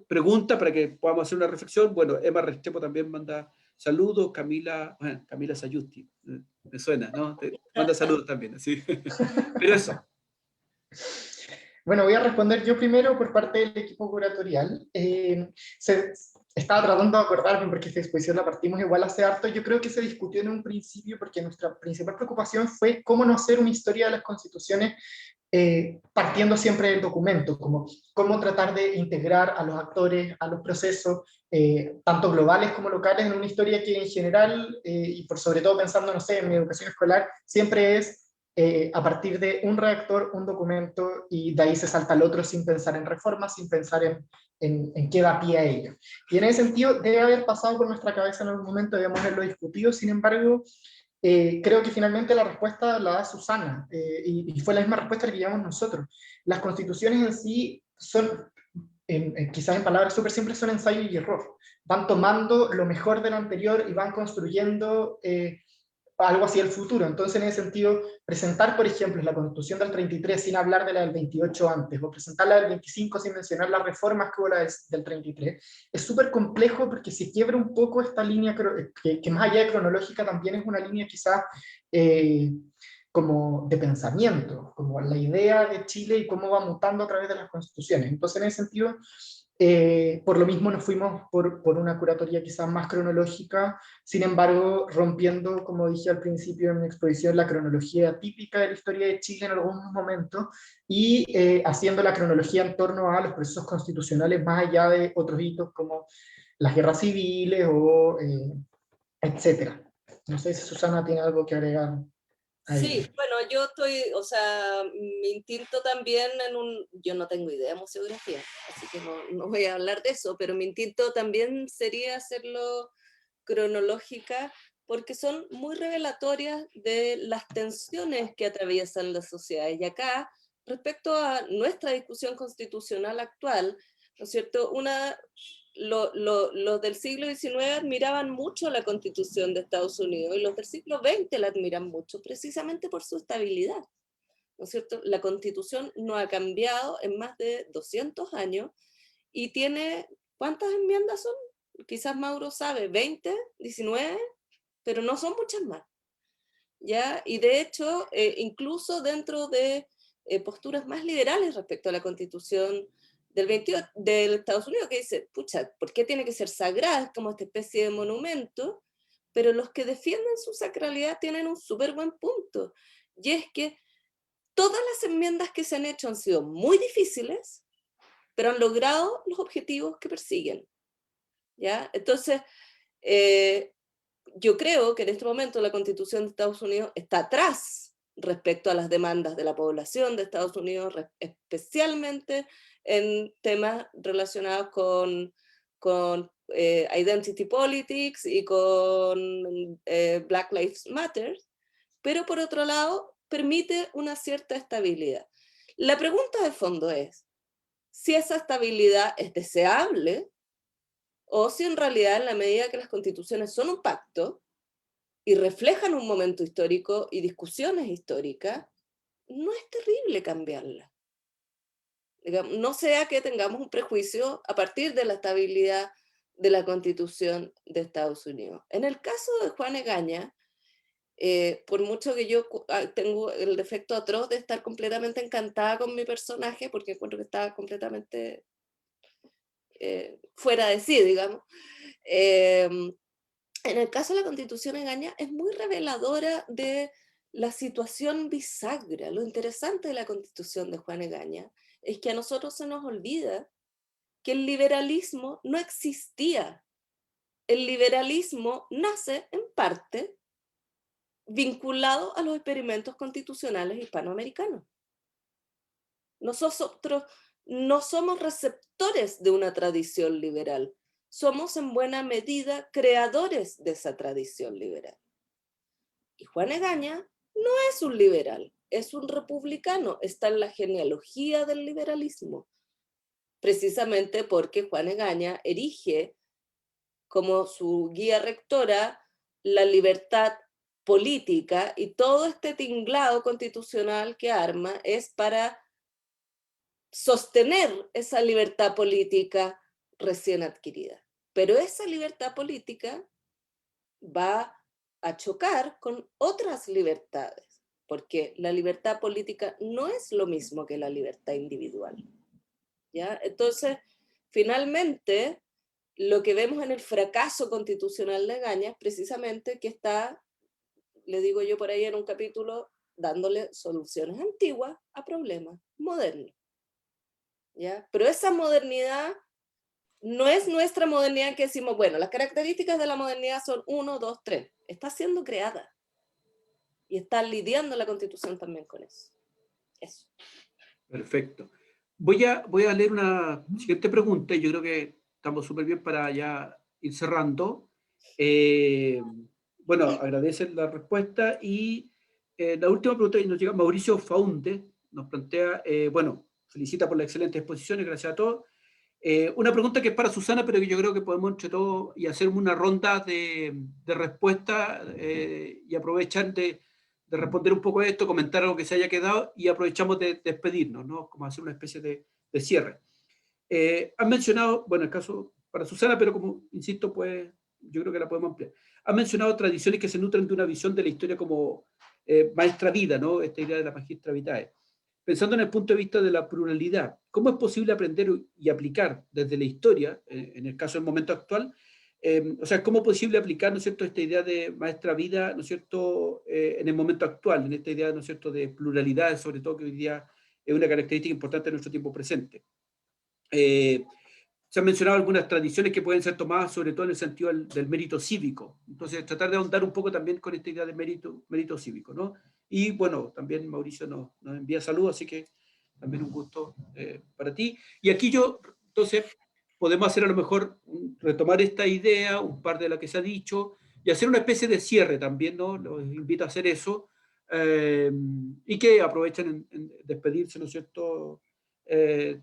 pregunta para que podamos hacer una reflexión. Bueno, Emma Restrepo también manda saludos, Camila Sayusti, me suena, ¿no? Te manda saludos también, así. Pero eso. Bueno, voy a responder yo primero por parte del equipo curatorial. Estaba tratando de acordarme porque esta exposición la partimos igual hace harto. Yo creo que se discutió en un principio porque nuestra principal preocupación fue cómo no hacer una historia de las constituciones partiendo siempre del documento, como cómo tratar de integrar a los actores, a los procesos, tanto globales como locales, en una historia que en general, y por sobre todo pensando, no sé, en mi educación escolar, siempre es a partir de un redactor, un documento, y de ahí se salta al otro sin pensar en reformas, sin pensar en qué da pie a ello. Y en ese sentido debe haber pasado por nuestra cabeza en algún momento, debemos haberlo discutido, sin embargo, creo que finalmente la respuesta la da Susana, y fue la misma respuesta que llevamos nosotros. Las constituciones en sí son, quizás en palabras súper simples, son ensayo y error. Van tomando lo mejor del anterior y van construyendo algo hacia el futuro. Entonces, en ese sentido, presentar, por ejemplo, la Constitución del 33 sin hablar de la del 28 antes, o presentar la del 25 sin mencionar las reformas que hubo del 33, es súper complejo porque se quiebra un poco esta línea que más allá de cronológica también es una línea quizás como de pensamiento, como la idea de Chile y cómo va mutando a través de las constituciones. Entonces, en ese sentido, por lo mismo nos fuimos por una curatoría quizás más cronológica, sin embargo, rompiendo, como dije al principio en mi exposición, la cronología típica de la historia de Chile en algún momento, y haciendo la cronología en torno a los procesos constitucionales más allá de otros hitos como las guerras civiles o etcétera. No sé si Susana tiene algo que agregar. Sí, bueno, yo estoy, o sea, mi instinto también yo no tengo idea de museografía, así que no voy a hablar de eso, pero mi instinto también sería hacerlo cronológica, porque son muy revelatorias de las tensiones que atraviesan las sociedades. Y acá, respecto a nuestra discusión constitucional actual, ¿no es cierto? Los del siglo XIX admiraban mucho la Constitución de Estados Unidos y los del siglo XX la admiran mucho, precisamente por su estabilidad, ¿no es cierto? La Constitución no ha cambiado en más de 200 años y tiene, ¿cuántas enmiendas son? Quizás Mauro sabe, 20, 19, pero no son muchas más, ¿ya? Y de hecho, incluso dentro de posturas más liberales respecto a la Constitución del Estados Unidos, que dice, pucha, ¿por qué tiene que ser sagrada? Es como esta especie de monumento, pero los que defienden su sacralidad tienen un súper buen punto, y es que todas las enmiendas que se han hecho han sido muy difíciles, pero han logrado los objetivos que persiguen, ¿ya? Entonces, yo creo que en este momento la Constitución de Estados Unidos está atrás respecto a las demandas de la población de Estados Unidos, especialmente en temas relacionados con identity politics y con Black Lives Matter, pero por otro lado permite una cierta estabilidad. La pregunta de fondo es si esa estabilidad es deseable o si en realidad en la medida que las constituciones son un pacto y reflejan un momento histórico y discusiones históricas, no es terrible cambiarla. Digamos, no sea que tengamos un prejuicio a partir de la estabilidad de la Constitución de Estados Unidos. En el caso de Juan Egaña, por mucho que yo tengo el defecto atroz de estar completamente encantada con mi personaje, porque encuentro que estaba completamente fuera de sí, digamos, en el caso de la Constitución Egaña es muy reveladora de la situación bisagra. Lo interesante de la Constitución de Juan Egaña es que a nosotros se nos olvida que el liberalismo no existía. El liberalismo nace en parte vinculado a los experimentos constitucionales hispanoamericanos. Nosotros no somos receptores de una tradición liberal, somos en buena medida creadores de esa tradición liberal. Y Juan Egaña no es un liberal, es un republicano, está en la genealogía del liberalismo, precisamente porque Juan Egaña erige como su guía rectora la libertad política, y todo este tinglado constitucional que arma es para sostener esa libertad política recién adquirida. Pero esa libertad política va a chocar con otras libertades. porque la libertad política no es lo mismo que la libertad individual. ¿Ya? Entonces, finalmente, lo que vemos en el fracaso constitucional de Egaña es precisamente que está, le digo yo por ahí en un capítulo, dándole soluciones antiguas a problemas modernos. ¿Ya? Pero esa modernidad no es nuestra modernidad que decimos, bueno, las características de la modernidad son 1, 2, 3. Está siendo creada. Y está lidiando la Constitución también con eso. Eso. Perfecto. Voy a leer una siguiente pregunta y yo creo que estamos súper bien para ya ir cerrando. Bueno, agradecen la respuesta y la última pregunta que nos llega, Mauricio Faunde, nos plantea, bueno, felicita por la excelente exposición y gracias a todos. Una pregunta que es para Susana, pero que yo creo que podemos entre todos y hacer una ronda de respuesta y aprovechar de responder un poco a esto, comentar algo que se haya quedado y aprovechamos de despedirnos, ¿no? Como hacer una especie de cierre. Han mencionado, bueno, el caso para Susana, pero como insisto, pues yo creo que la podemos ampliar. Han mencionado tradiciones que se nutren de una visión de la historia como maestra vida, ¿no? Esta idea de la magistra vitae. Pensando en el punto de vista de la pluralidad, ¿cómo es posible aprender y aplicar desde la historia, en el caso del momento actual, o sea, cómo es posible aplicar, ¿no es cierto?, esta idea de maestra vida, ¿no es cierto?, en el momento actual, en esta idea, ¿no es cierto?, de pluralidad, sobre todo que hoy día es una característica importante de nuestro tiempo presente. Se han mencionado algunas tradiciones que pueden ser tomadas, sobre todo en el sentido del mérito cívico. Entonces, tratar de ahondar un poco también con esta idea de mérito cívico, ¿no? Y bueno, también Mauricio nos envía saludos, así que también un gusto para ti. Y aquí yo, entonces, podemos hacer a lo mejor, retomar esta idea, un par de las que se ha dicho, y hacer una especie de cierre también, ¿no? Los invito a hacer eso, y que aprovechen en despedirse, ¿no es cierto?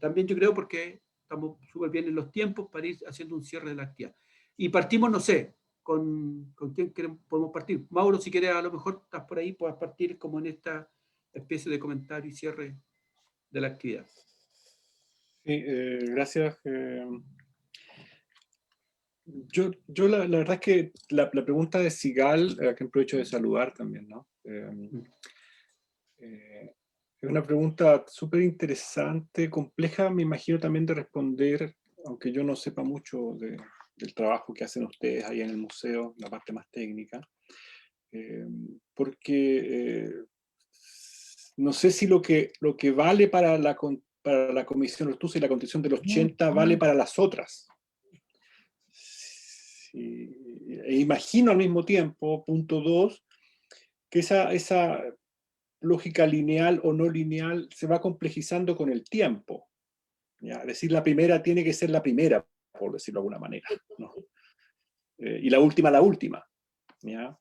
También yo creo porque estamos súper bien en los tiempos para ir haciendo un cierre de la actividad. Y partimos, no sé, ¿con quién podemos partir? Mauro, si quieres, a lo mejor estás por ahí, puedes partir como en esta especie de comentario y cierre de la actividad. Sí, gracias. Yo la verdad es que la pregunta de Sigal, a que aprovecho de saludar también, ¿no? Es una pregunta súper interesante, compleja, me imagino también de responder, aunque yo no sepa mucho del trabajo que hacen ustedes ahí en el museo, la parte más técnica, porque no sé si lo que vale para la Comisión Ortúzar y la Constitución del 80 vale para las otras. Sí, e imagino al mismo tiempo, punto 2, que esa lógica lineal o no lineal se va complejizando con el tiempo. ¿Ya? Es decir, la primera tiene que ser la primera, por decirlo de alguna manera, ¿no? Y la última, ¿ya?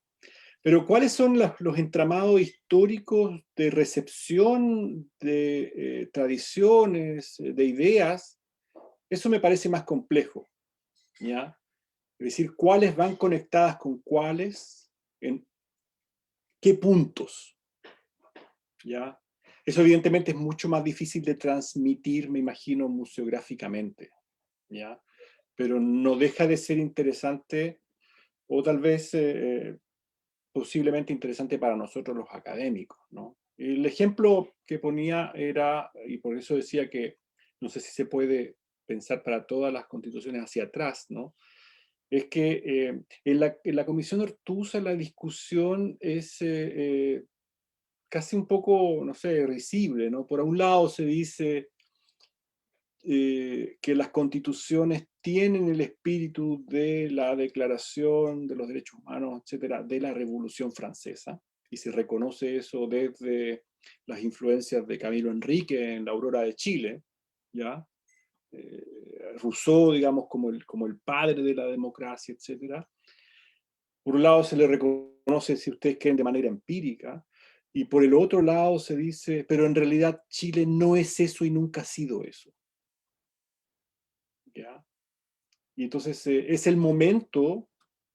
Pero ¿cuáles son los entramados históricos de recepción de tradiciones, de ideas? Eso me parece más complejo, ¿ya? Es decir, cuáles van conectadas con cuáles, en qué puntos, ¿ya? Eso evidentemente es mucho más difícil de transmitir, me imagino, museográficamente, ¿ya? Pero no deja de ser interesante, o tal vez posiblemente interesante para nosotros los académicos, ¿no? El ejemplo que ponía era, y por eso decía que no sé si se puede pensar para todas las constituciones hacia atrás, ¿no? Es que en la Comisión Ortúzar la discusión es casi un poco, no sé, risible, ¿no? Por un lado se dice que las constituciones tienen el espíritu de la Declaración de los Derechos Humanos, etcétera, de la Revolución Francesa, y se reconoce eso desde las influencias de Camilo Enrique en la Aurora de Chile, ¿ya? Rousseau, digamos, como el padre de la democracia, etcétera. Por un lado se le reconoce, si ustedes quieren, de manera empírica, y por el otro lado se dice, pero en realidad Chile no es eso y nunca ha sido eso. ¿Ya? Y entonces es el momento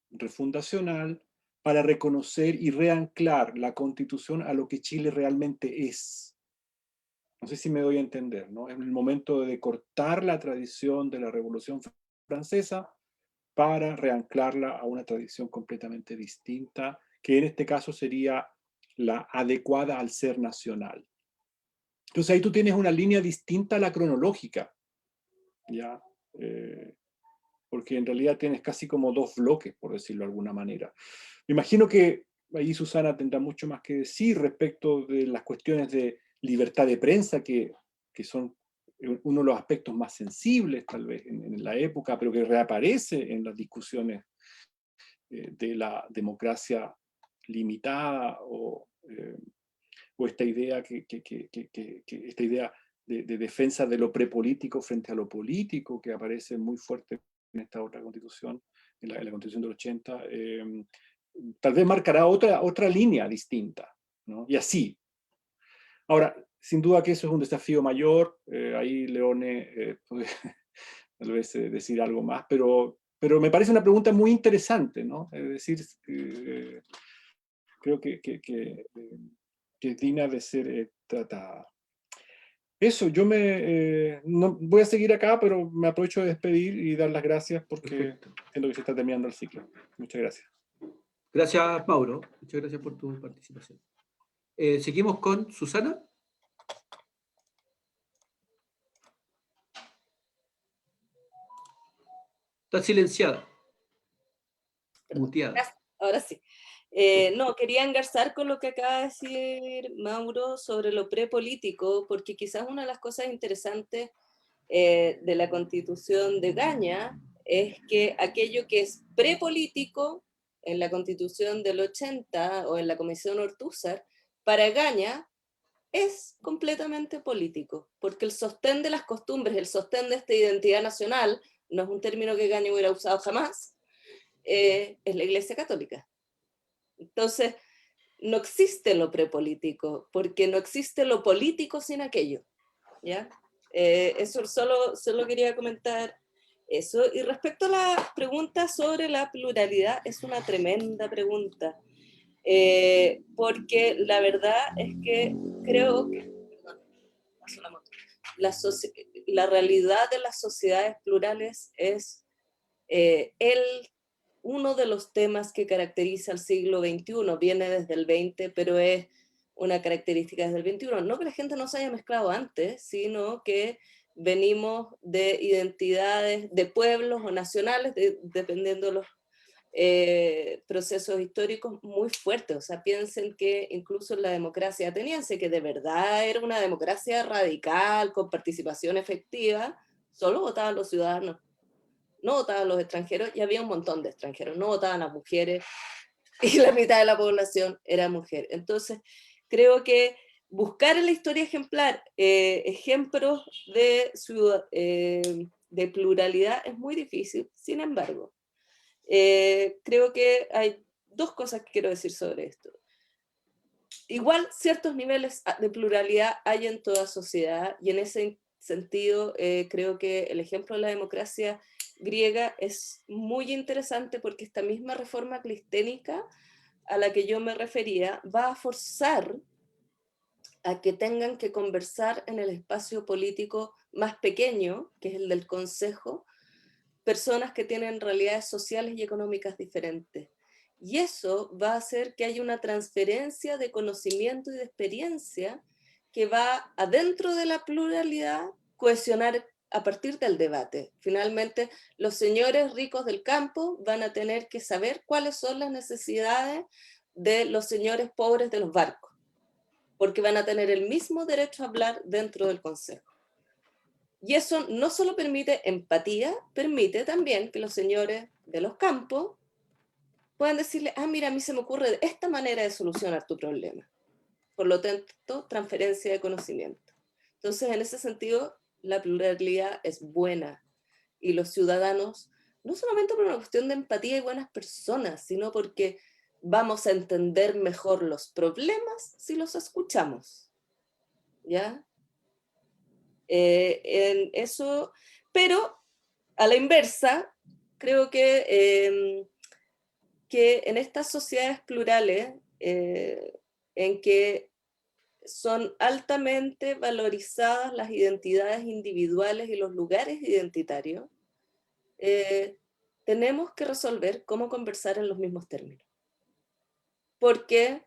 refundacional para reconocer y reanclar la Constitución a lo que Chile realmente es. No sé si me doy a entender, ¿no? Es el momento de cortar la tradición de la Revolución Francesa para reanclarla a una tradición completamente distinta, que en este caso sería la adecuada al ser nacional. Entonces ahí tú tienes una línea distinta a la cronológica, ¿ya? Porque en realidad tienes casi como dos bloques, por decirlo de alguna manera. Me imagino que ahí Susana tendrá mucho más que decir respecto de las cuestiones de libertad de prensa, que son uno de los aspectos más sensibles tal vez en la época, pero que reaparece en las discusiones de la democracia limitada o esta idea, esta idea de defensa de lo prepolítico frente a lo político, que aparece muy fuerte en esta otra constitución, en la constitución del 80, tal vez marcará otra línea distinta, ¿no? Y así. Ahora, sin duda que eso es un desafío mayor, ahí Leone puede tal vez decir algo más, pero me parece una pregunta muy interesante, ¿no? Es decir, creo que es digna de ser tratada. Eso, yo no, voy a seguir acá, pero me aprovecho de despedir y dar las gracias porque Perfecto. entiendo que se está terminando el ciclo. Muchas gracias. Gracias, Mauro. Muchas gracias por tu participación. Seguimos con Susana. Está silenciada. Perdón. Muteada. Ahora sí. No, quería engarzar con lo que acaba de decir Mauro sobre lo prepolítico, porque quizás una de las cosas interesantes de la Constitución de Gaña es que aquello que es prepolítico en la Constitución del 80 o en la Comisión Ortúzar, para Gaña es completamente político, porque el sostén de las costumbres, el sostén de esta identidad nacional, no es un término que Gaña hubiera usado jamás, es la Iglesia Católica. Entonces, no existe lo prepolítico, porque no existe lo político sin aquello, ¿ya? Eso solo quería comentar eso. Y respecto a la pregunta sobre la pluralidad, es una tremenda pregunta, porque la verdad es que creo que, perdón, pasó una moto. La realidad de las sociedades plurales es uno de los temas que caracteriza al siglo XXI, viene desde el XX, pero es una característica desde el XXI. No que la gente no se haya mezclado antes, sino que venimos de identidades, de pueblos o nacionales, dependiendo de los procesos históricos muy fuertes. O sea, piensen que incluso en la democracia ateniense, que de verdad era una democracia radical, con participación efectiva, solo votaban los ciudadanos. No votaban los extranjeros y había un montón de extranjeros, no votaban las mujeres y la mitad de la población era mujer. Entonces, creo que buscar en la historia ejemplar ejemplos de pluralidad es muy difícil. Sin embargo, creo que hay dos cosas que quiero decir sobre esto. Igual ciertos niveles de pluralidad hay en toda sociedad y en ese sentido creo que el ejemplo de la democracia griega es muy interesante porque esta misma reforma clisténica a la que yo me refería va a forzar a que tengan que conversar en el espacio político más pequeño, que es el del Consejo, personas que tienen realidades sociales y económicas diferentes. Y eso va a hacer que haya una transferencia de conocimiento y de experiencia que va adentro de la pluralidad cohesionar a partir del debate. Finalmente, los señores ricos del campo van a tener que saber cuáles son las necesidades de los señores pobres de los barcos, porque van a tener el mismo derecho a hablar dentro del Consejo. Y eso no solo permite empatía, permite también que los señores de los campos puedan decirle, mira, a mí se me ocurre esta manera de solucionar tu problema. Por lo tanto, transferencia de conocimiento. Entonces, en ese sentido, la pluralidad es buena y los ciudadanos, no solamente por una cuestión de empatía y buenas personas, sino porque vamos a entender mejor los problemas si los escuchamos. ¿Ya? En eso, pero a la inversa, creo que en estas sociedades plurales, en que son altamente valorizadas las identidades individuales y los lugares identitarios, tenemos que resolver cómo conversar en los mismos términos. Porque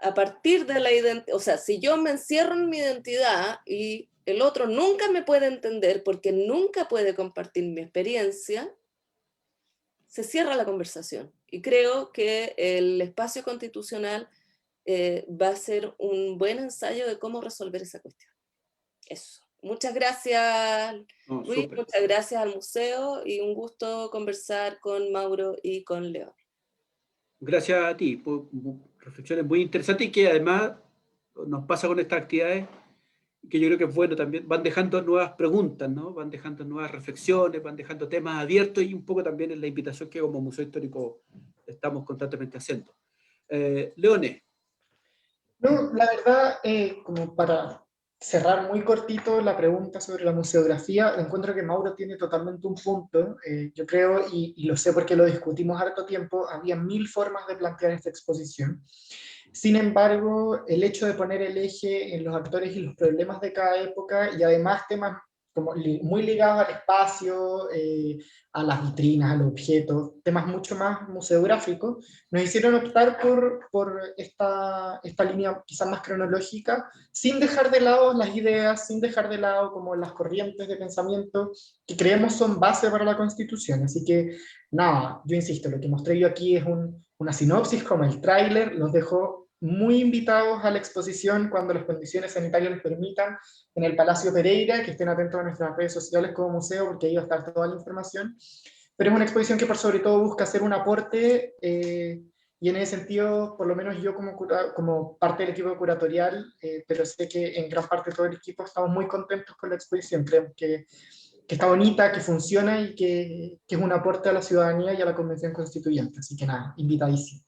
a partir de la identidad, o sea, si yo me encierro en mi identidad y el otro nunca me puede entender porque nunca puede compartir mi experiencia, se cierra la conversación. Y creo que el espacio constitucional va a ser un buen ensayo de cómo resolver esa cuestión. Eso. Muchas gracias, No, Luis, súper. muchas gracias al museo y un gusto conversar con Mauro y con León. Gracias a ti, por reflexiones muy interesantes y que además nos pasa con estas actividades, que yo creo que es bueno también, van dejando nuevas preguntas, ¿no? Van dejando nuevas reflexiones, van dejando temas abiertos y un poco también en la invitación que como Museo Histórico estamos constantemente haciendo. Leone. No, la verdad, como para cerrar muy cortito la pregunta sobre la museografía, encuentro que Mauro tiene totalmente un punto. Yo creo, y lo sé porque lo discutimos harto tiempo, había 1000 formas de plantear esta exposición. Sin embargo, el hecho de poner el eje en los actores y los problemas de cada época, y además temas como muy ligados al espacio, a las vitrinas, a los objetos, temas mucho más museográficos, nos hicieron optar por esta línea quizás más cronológica, sin dejar de lado las ideas, sin dejar de lado como las corrientes de pensamiento que creemos son base para la Constitución. Así que, nada, yo insisto, lo que mostré yo aquí es una sinopsis como el tráiler, los dejo muy invitados a la exposición cuando las condiciones sanitarias les permitan en el Palacio Pereira, que estén atentos a nuestras redes sociales como museo, porque ahí va a estar toda la información. Pero es una exposición que por sobre todo busca hacer un aporte, y en ese sentido, por lo menos yo como parte del equipo curatorial, pero sé que en gran parte todo el equipo estamos muy contentos con la exposición, creemos que está bonita, que funciona y que es un aporte a la ciudadanía y a la Convención Constituyente. Así que nada, invitadísimos.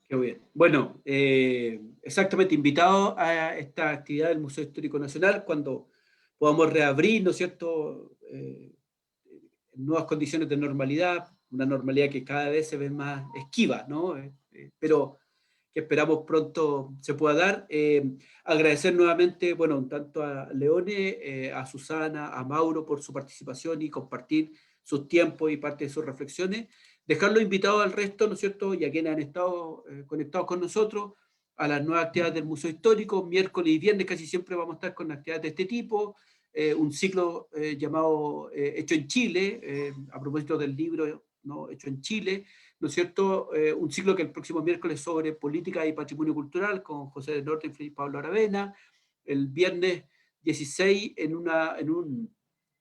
Qué bien. Bueno, exactamente, invitado a esta actividad del Museo Histórico Nacional cuando podamos reabrir, ¿no es cierto?, en nuevas condiciones de normalidad, una normalidad que cada vez se ve más esquiva, ¿no? Pero que esperamos pronto se pueda dar. Agradecer nuevamente, bueno, un tanto a Leone, a Susana, a Mauro por su participación y compartir sus tiempos y parte de sus reflexiones. Dejarlos invitados al resto, ¿no es cierto?, y a quienes han estado conectados con nosotros, a las nuevas actividades del Museo Histórico. Miércoles y viernes casi siempre vamos a estar con actividades de este tipo. Un ciclo llamado Hecho en Chile, a propósito del libro, ¿no?, Hecho en Chile, ¿no es cierto? Un ciclo que el próximo miércoles sobre política y patrimonio cultural con José de Norte y Pablo Aravena. El viernes 16 en un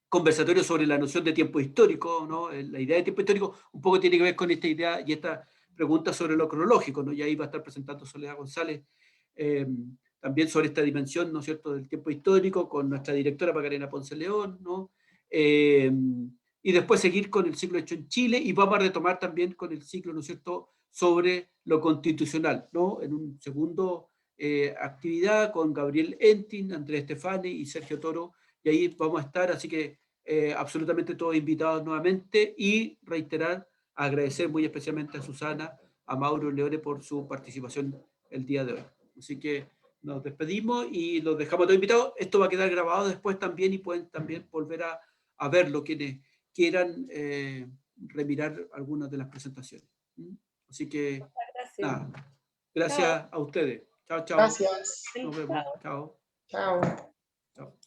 conversatorio sobre la noción de tiempo histórico, ¿no? La idea de tiempo histórico un poco tiene que ver con esta idea y esta pregunta sobre lo cronológico, ¿no? Y ahí va a estar presentando Soledad González también sobre esta dimensión, ¿no es cierto?, del tiempo histórico con nuestra directora Macarena Ponce León, ¿no? Y después seguir con el ciclo Hecho en Chile y vamos a retomar también con el ciclo, ¿no es cierto?, sobre lo constitucional, ¿no? En un segundo actividad con Gabriel Entin, Andrés Stefani y Sergio Toro, y ahí vamos a estar, así que absolutamente todos invitados nuevamente y reiterar, agradecer muy especialmente a Susana, a Mauro Leone por su participación el día de hoy. Así que nos despedimos y los dejamos todos invitados. Esto va a quedar grabado después también y pueden también volver a verlo quienes quieran remirar algunas de las presentaciones. Así que, Gracias. nada, gracias Chao. a ustedes. Chao, chao. Gracias. Nos vemos. Chao. Chao. Chao.